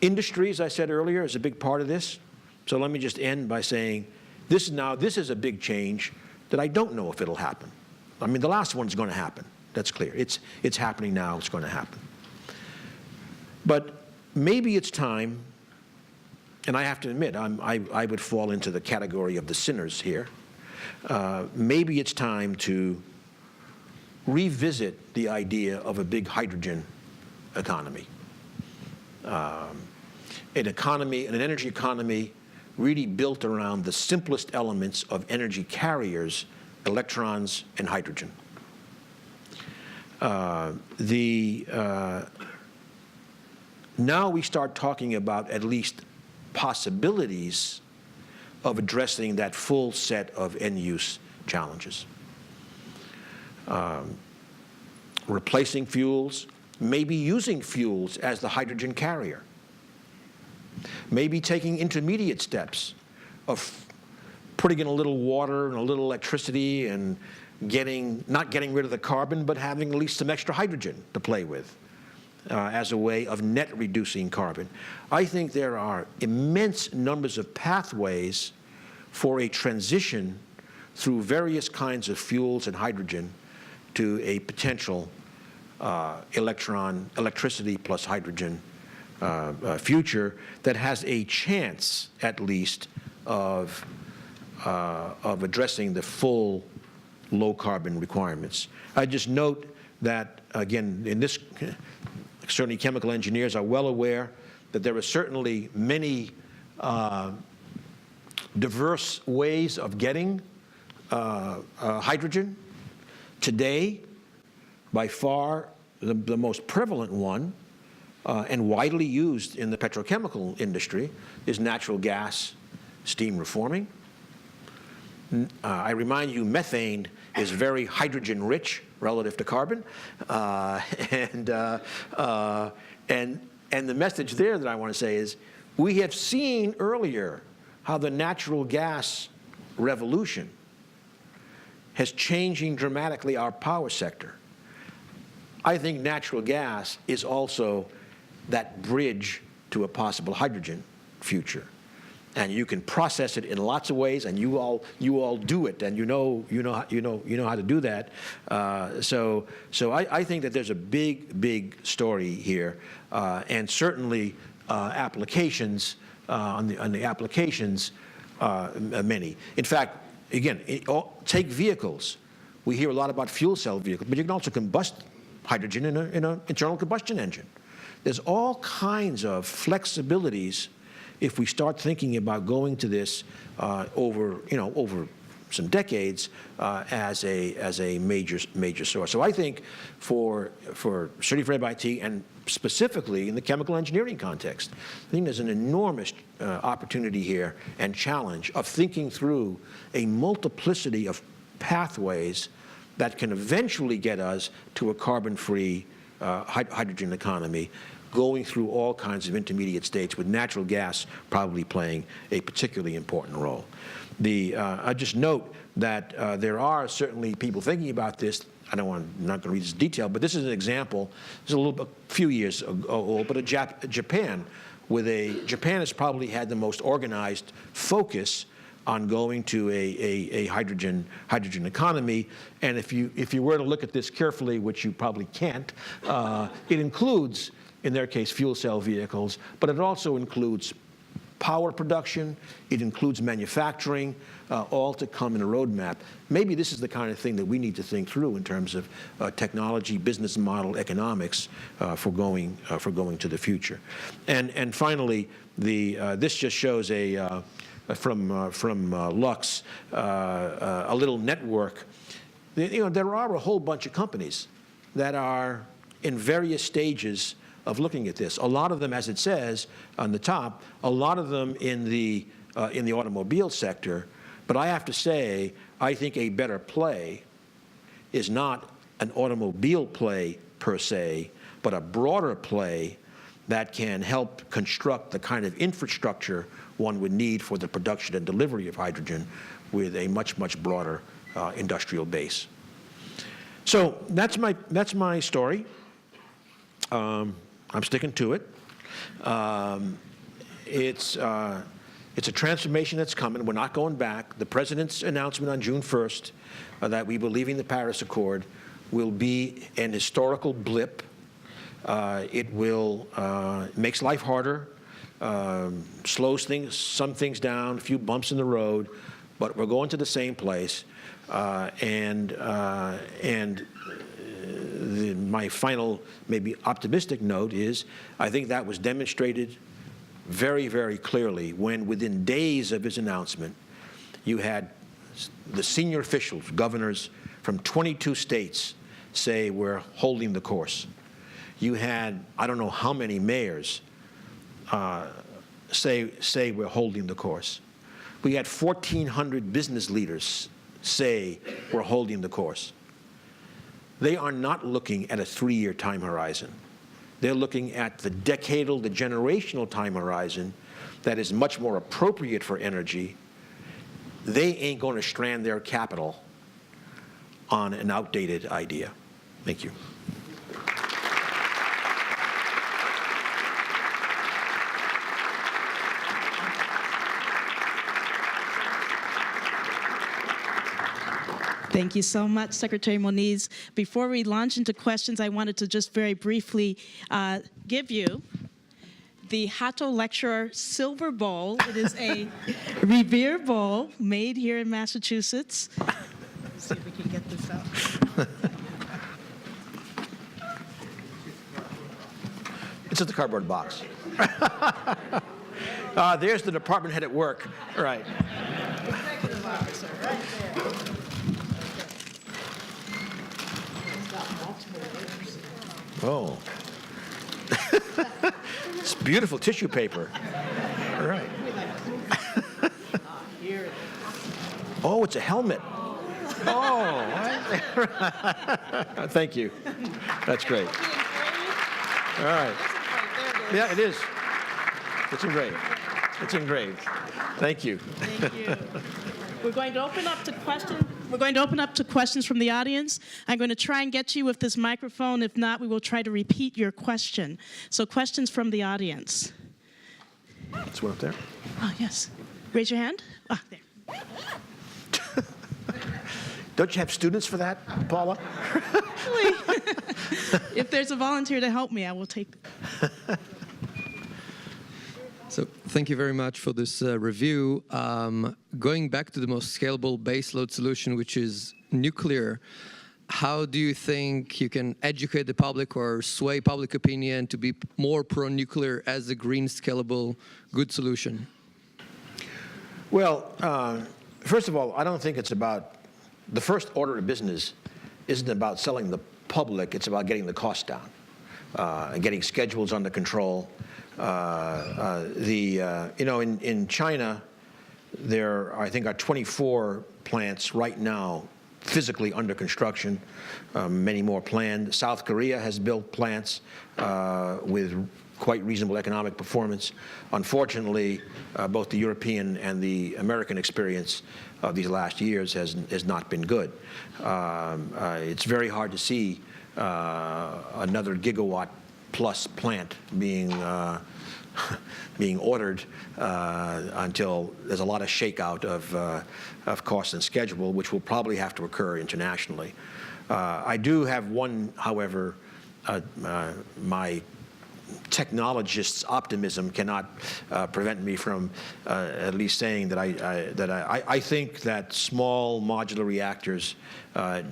industry, as I said earlier, is a big part of this. So let me just end by saying this is a big change that I don't know if it'll happen. I mean, the last one's going to happen. That's clear. It's happening now. It's going to happen. But maybe it's time, and I have to admit, I would fall into the category of the sinners here. Maybe it's time to revisit the idea of a big hydrogen economy. An energy economy really built around the simplest elements of energy carriers, electrons and hydrogen. Now we start talking about at least possibilities of addressing that full set of end-use challenges. Replacing fuels, maybe using fuels as the hydrogen carrier, maybe taking intermediate steps of putting in a little water and a little electricity and not getting rid of the carbon, but having at least some extra hydrogen to play with as a way of net reducing carbon. I think there are immense numbers of pathways for a transition through various kinds of fuels and hydrogen to a potential electricity plus hydrogen future that has a chance, at least, of addressing the full low-carbon requirements. I just note that, again, in this, certainly chemical engineers are well aware that there are certainly many diverse ways of getting hydrogen. Today, by far, the most prevalent one and widely used in the petrochemical industry is natural gas steam reforming. I remind you, methane is very hydrogen-rich relative to carbon, and the message there that I want to say is, we have seen earlier how the natural gas revolution has changing dramatically our power sector. I think natural gas is also that bridge to a possible hydrogen future. And you can process it in lots of ways, and you all do it, and you know how to do that. So I think that there's a big story here, and certainly applications on the applications many. In fact, again, take vehicles. We hear a lot about fuel cell vehicles, but you can also combust hydrogen in an internal combustion engine. There's all kinds of flexibilities if we start thinking about going to this over some decades as a major source. So I think certainly for MIT and specifically in the chemical engineering context, I think there's an enormous opportunity here and challenge of thinking through a multiplicity of pathways that can eventually get us to a carbon-free hydrogen economy, going through all kinds of intermediate states, with natural gas probably playing a particularly important role. I just note that there are certainly people thinking about this. I'm not going to read this detail, but this is an example. This is a few years old, but Japan has probably had the most organized focus on going to a hydrogen economy. And if you were to look at this carefully, which you probably can't, it includes, in their case, fuel cell vehicles, but it also includes power production, it includes manufacturing, all to come in a roadmap. Maybe this is the kind of thing that we need to think through in terms of technology, business model, economics for going to the future. And finally, this just shows from Lux a little network. There are a whole bunch of companies that are in various stages of looking at this. A lot of them, as it says on the top, a lot of them in the automobile sector. But I have to say, I think a better play is not an automobile play per se, but a broader play that can help construct the kind of infrastructure one would need for the production and delivery of hydrogen with a much broader industrial base. So that's my story. I'm sticking to it. It's a transformation that's coming. We're not going back. The President's announcement on June 1st that we will be leaving the Paris Accord will be an historical blip. It will makes life harder, slows some things down, a few bumps in the road, but we're going to the same place. My final, maybe optimistic note is, I think that was demonstrated very clearly when, within days of his announcement, you had the senior officials, governors from 22 states, say we're holding the course. You had, I don't know how many mayors say we're holding the course. We had 1,400 business leaders say we're holding the course. They are not looking at a 3-year time horizon. They're looking at the decadal, the generational time horizon that is much more appropriate for energy. They ain't going to strand their capital on an outdated idea. Thank you. Thank you so much, Secretary Moniz. Before we launch into questions, I wanted to just very briefly give you the Hato Lecturer Silver Bowl. It is a Revere Bowl made here in Massachusetts. Let's see if we can get this out. It's in the cardboard box. There's the department head at work. Right. Executive officer, right there. Oh. It's beautiful tissue paper. All right. Oh, it's a helmet. Oh, thank you. That's great. All right. Yeah, it is. It's engraved. It's engraved. Thank you. Thank you. We're going to open up to questions. We're going to open up to questions from the audience. I'm going to try and get you with this microphone. If not, we will try to repeat your question. So questions from the audience. Let's one up there. Oh, yes. Raise your hand. Ah, there. Don't you have students for that, Paula? If there's a volunteer to help me, I will take it. So thank you very much for this review. Going back to the most scalable baseload solution, which is nuclear, how do you think you can educate the public or sway public opinion to be more pro-nuclear as a green, scalable, good solution? Well, first of all, I don't think it's about, the first order of business isn't about selling the public, it's about getting the cost down, and getting schedules under control. In China, there, I think, are 24 plants right now physically under construction, many more planned. South Korea has built plants with quite reasonable economic performance. Unfortunately, both the European and the American experience of these last years has not been good. It's very hard to see another gigawatt plus plant being ordered until there's a lot of shakeout of cost and schedule, which will probably have to occur internationally. I do have one, however, my technologist's optimism cannot prevent me from at least saying that I think that small modular reactors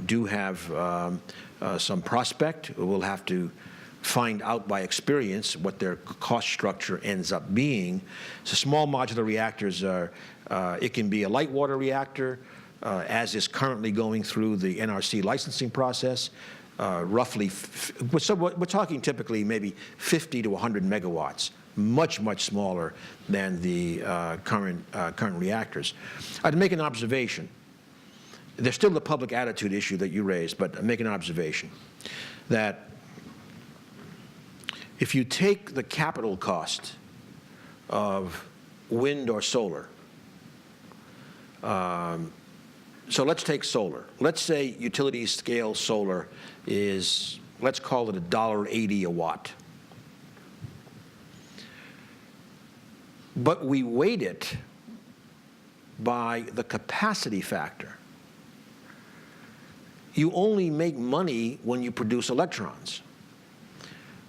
do have some prospect. We'll have to find out by experience what their cost structure ends up being. So small modular reactors are, it can be a light water reactor, as is currently going through the NRC licensing process. Roughly, so we're talking typically maybe 50 to 100 megawatts, much, much smaller than the current reactors. I'd make an observation. There's still the public attitude issue that you raised, but I'd make an observation that if you take the capital cost of wind or solar, so let's take solar. Let's say utility scale solar is, let's call it $1.80 a watt. But we weight it by the capacity factor. You only make money when you produce electrons.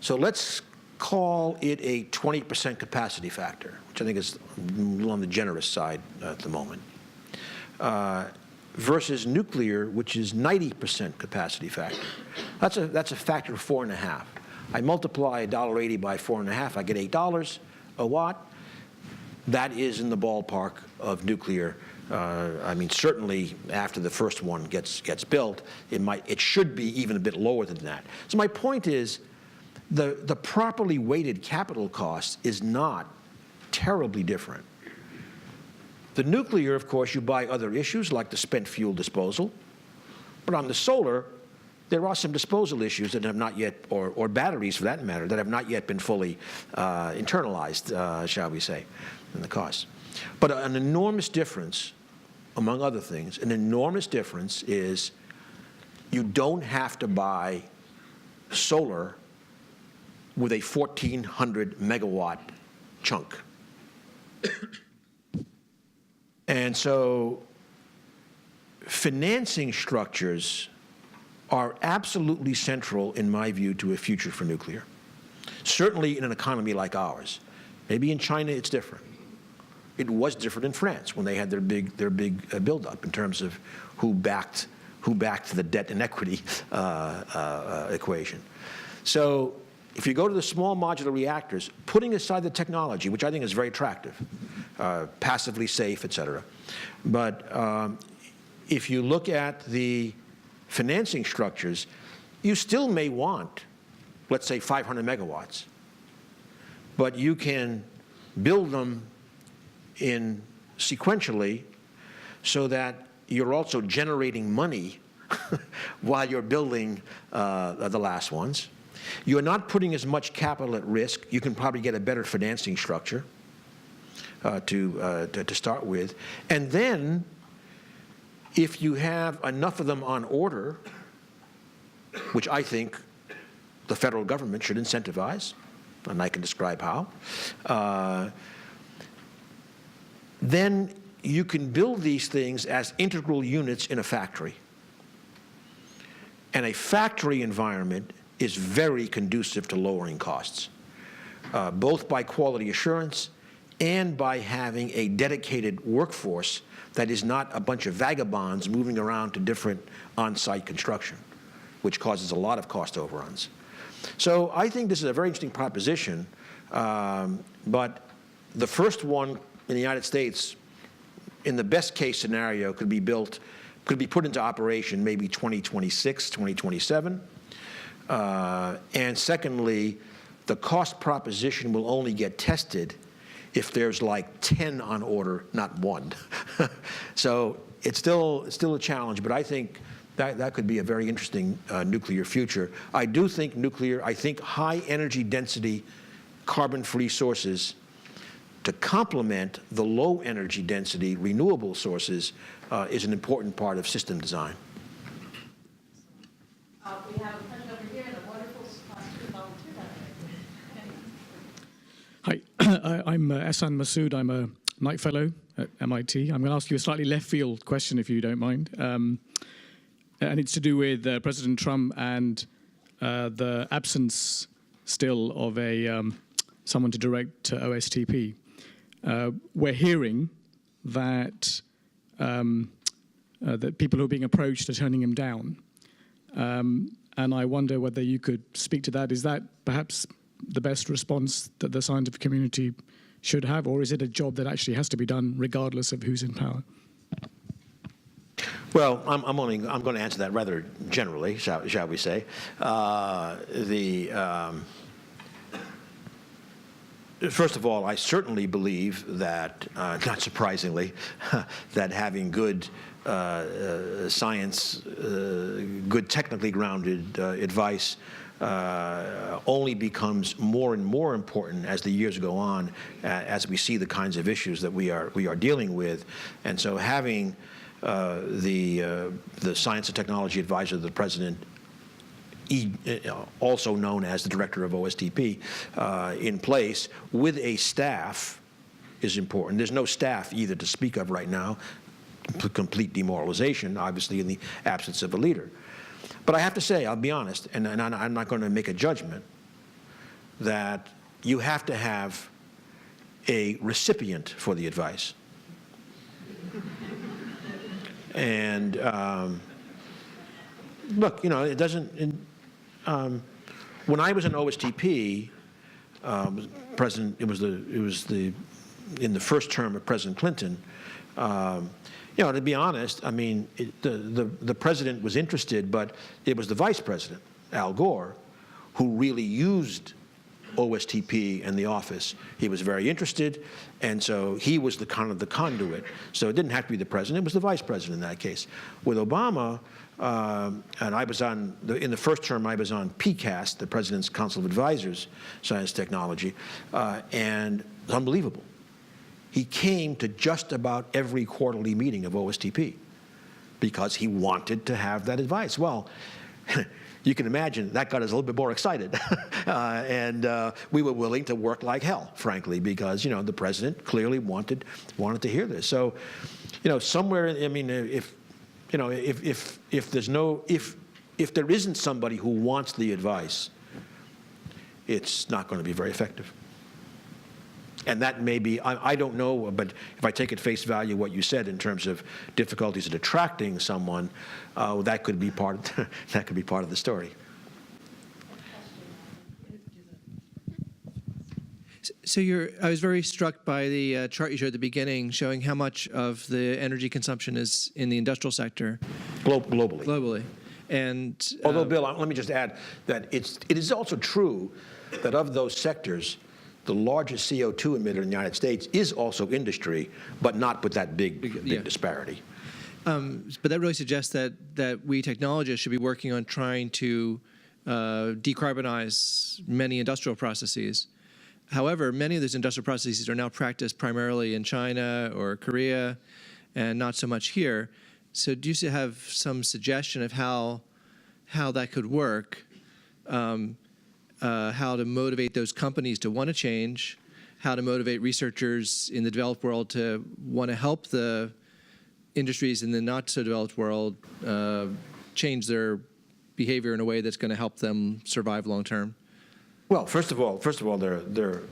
So let's call it a 20% capacity factor, which I think is a little on the generous side at the moment, versus nuclear, which is 90% capacity factor. That's a factor of 4.5. I multiply $1.80 by 4.5, I get $8 a watt. That is in the ballpark of nuclear. I mean, certainly after the first one gets built, it should be even a bit lower than that. So my point is, the properly weighted capital cost is not terribly different The nuclear, of course, you buy other issues like the spent fuel disposal. But on the solar, there are some disposal issues that have not yet, or batteries for that matter, that have not yet been fully internalized, shall we say, in the cost. But an enormous difference, among other things, an enormous difference is you don't have to buy solar with a 1,400 megawatt chunk. And so financing structures are absolutely central, in my view, to a future for nuclear. Certainly in an economy like ours. Maybe in China it's different. It was different in France when they had their big buildup in terms of who backed the debt and equity equation. So if you go to the small modular reactors, putting aside the technology, which I think is very attractive, passively safe, et cetera, but if you look at the financing structures, you still may want, let's say, 500 megawatts, but you can build them in sequentially so that you're also generating money while you're building the last ones. You're not putting as much capital at risk. You can probably get a better financing structure to start with. And then, if you have enough of them on order, which I think the federal government should incentivize, and I can describe how, then you can build these things as integral units in a factory. And a factory environment is very conducive to lowering costs, both by quality assurance and by having a dedicated workforce that is not a bunch of vagabonds moving around to different on-site construction, which causes a lot of cost overruns. So I think this is a very interesting proposition, but the first one in the United States, in the best case scenario, could be put into operation maybe 2026, 2027. And secondly, the cost proposition will only get tested if there's like 10 on order, not one. So it's still a challenge, but I think that could be a very interesting nuclear future. I do think I think high energy density carbon-free sources to complement the low energy density renewable sources is an important part of system design. We have a question over here and a wonderful student volunteer down there. Hi, I'm Ehsan Massoud. I'm a Knight Fellow at MIT. I'm going to ask you a slightly left field question, if you don't mind. And it's to do with President Trump and the absence still of someone to direct OSTP. We're hearing that that people who are being approached are turning him down. And I wonder whether you could speak to that. Is that perhaps the best response that the scientific community should have, or is it a job that actually has to be done regardless of who's in power? Well, I'm going to answer that rather generally, shall we say. First of all, I certainly believe that, not surprisingly, that having good science, good technically grounded advice only becomes more and more important as the years go on, as we see the kinds of issues that we are dealing with. And so having the science and technology advisor of the president, also known as the director of OSTP, in place with a staff is important. There's no staff either to speak of right now, complete demoralization, obviously, in the absence of a leader. But I have to say, I'll be honest, and I'm not going to make a judgment, that you have to have a recipient for the advice. And look, it doesn't. When I was in OSTP, President, it was in the first term of President Clinton. To be honest, I mean, the president was interested, but it was the vice president, Al Gore, who really used OSTP and the office. He was very interested, and so he was the kind of the conduit. So it didn't have to be the president; it was the vice president in that case. With Obama, and I was on in the first term, I was on PCAST, the President's Council of Advisors, Science Technology, and it's unbelievable. He came to just about every quarterly meeting of OSTP because he wanted to have that advice. Well, you can imagine that got us a little bit more excited. And we were willing to work like hell, frankly, because, the president clearly wanted to hear this. So, somewhere, I mean, if there isn't somebody who wants the advice, it's not going to be very effective. And that may be, I don't know, but if I take at face value what you said in terms of difficulties at attracting someone, that could be part of the story. So I was very struck by the chart you showed at the beginning, showing how much of the energy consumption is in the industrial sector. Globally. Globally. And although, Bill, let me just add that it is also true that of those sectors, the largest CO2 emitter in the United States is also industry, but not with that big disparity. But that really suggests that we technologists should be working on trying to decarbonize many industrial processes. However, many of those industrial processes are now practiced primarily in China or Korea, and not so much here. So do you have some suggestion of how that could work? How to motivate those companies to want to change, how to motivate researchers in the developed world to want to help the industries in the not-so-developed world change their behavior in a way that's going to help them survive long term? Well, first of all, the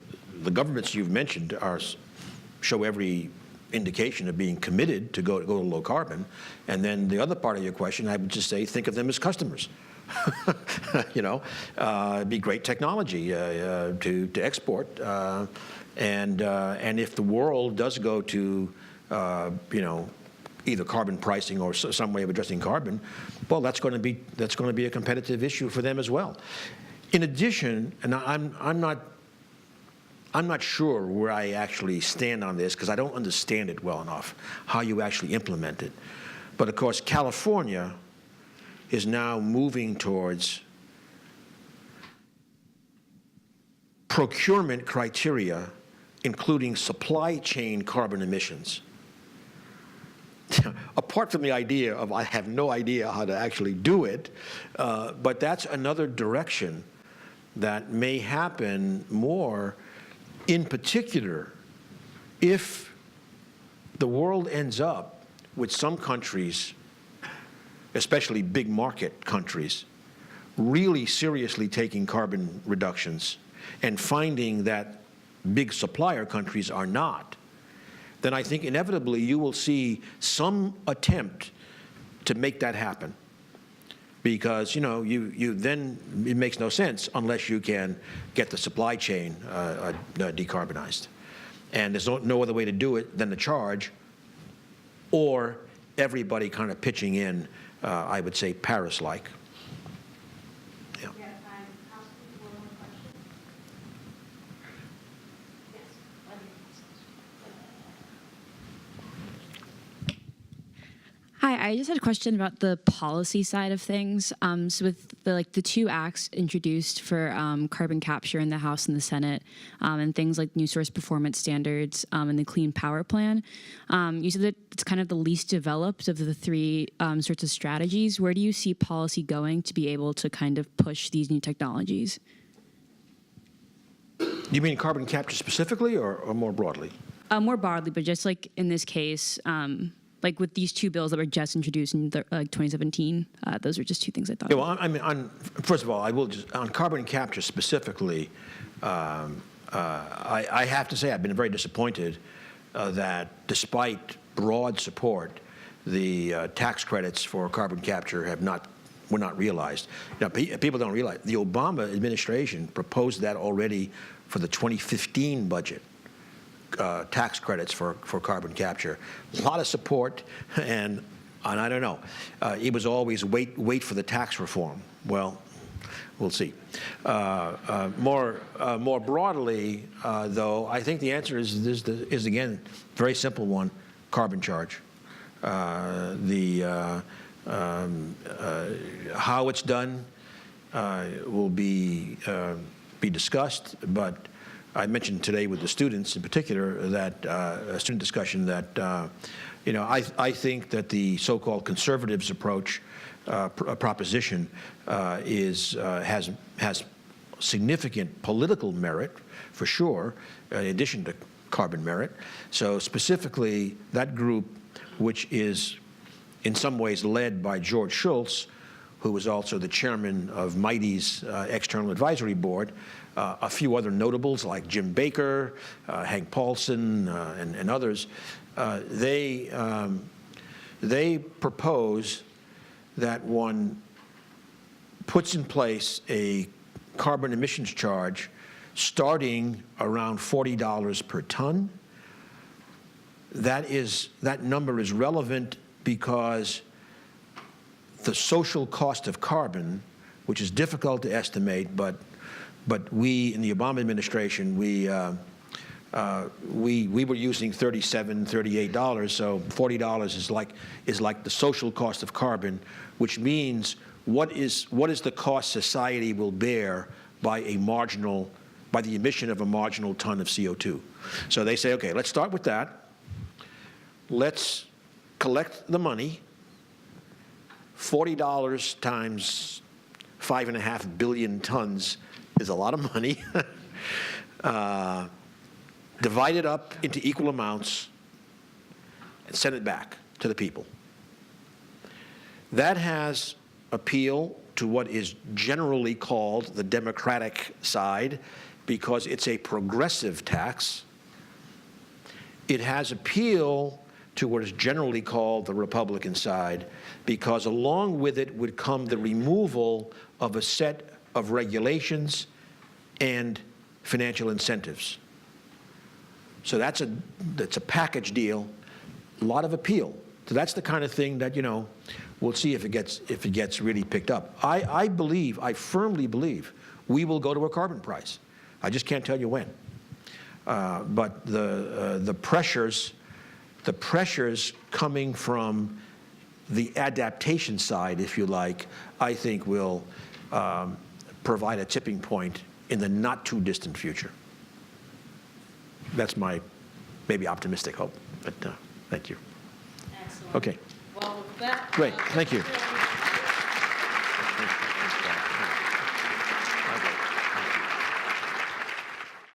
governments you've mentioned show every indication of being committed to go to low carbon. And then the other part of your question, I would just say, think of them as customers. It'd be great technology to export, and if the world does go to either carbon pricing or some way of addressing carbon, well, that's going to be a competitive issue for them as well. In addition, and I'm not sure where I actually stand on this because I don't understand it well enough how you actually implement it, but of course California is now moving towards procurement criteria, including supply chain carbon emissions. Apart from the idea of I have no idea how to actually do it, but that's another direction that may happen more, in particular, if the world ends up with some countries, especially big market countries, really seriously taking carbon reductions and finding that big supplier countries are not, then I think inevitably you will see some attempt to make that happen. Because, you then, it makes no sense unless you can get the supply chain decarbonized. And there's no other way to do it than to charge, or everybody kind of pitching in, I would say, Paris-like. Yeah. Hi, I just had a question about the policy side of things. So with the two acts introduced for carbon capture in the House and the Senate, and things like new source performance standards and the Clean Power Plan, you said that it's kind of the least developed of the three sorts of strategies. Where do you see policy going to be able to kind of push these new technologies? You mean carbon capture specifically or more broadly? More broadly, but just like in this case, like with these two bills that were just introduced in 2017, those are just two things I thought. Yeah, well, I mean, first of all, I will just on carbon capture specifically. I have to say I've been very disappointed that despite broad support, the tax credits for carbon capture were not realized. Now, people don't realize the Obama administration proposed that already for the 2015 budget. Tax credits for carbon capture. A lot of support, and I don't know. It was always wait for the tax reform. Well, we'll see. More broadly, though, I think the answer is again very simple one: carbon charge. How it's done will be discussed, but I mentioned today with the students in particular that a student discussion that I think that the so-called conservatives approach proposition has significant political merit for sure, in addition to carbon merit. So specifically, that group, which is in some ways led by George Shultz, who was also the chairman of MITE's External Advisory Board, a few other notables like Jim Baker, Hank Paulson, and others, they propose that one puts in place a carbon emissions charge starting around $40 per ton. That number is relevant because the social cost of carbon, which is difficult to estimate, but we in the Obama administration, we were using $37, $38, so $40 is like the social cost of carbon, which means what is the cost society will bear by the emission of a marginal ton of CO2. So they say, okay, let's start with that. Let's collect the money. $40 times 5.5 billion tons is a lot of money. Divide it up into equal amounts and send it back to the people. That has appeal to what is generally called the Democratic side because it's a progressive tax. It has appeal to what is generally called the Republican side because along with it would come the removal of a set of regulations and financial incentives. So that's a package deal, a lot of appeal. So that's the kind of thing that, we'll see if it gets really picked up. I firmly believe we will go to a carbon price. I just can't tell you when. But the pressures coming from the adaptation side, if you like, I think will provide a tipping point in the not too distant future. That's my maybe optimistic hope, but thank you. Excellent. Okay. Well, with that, Great, thank you.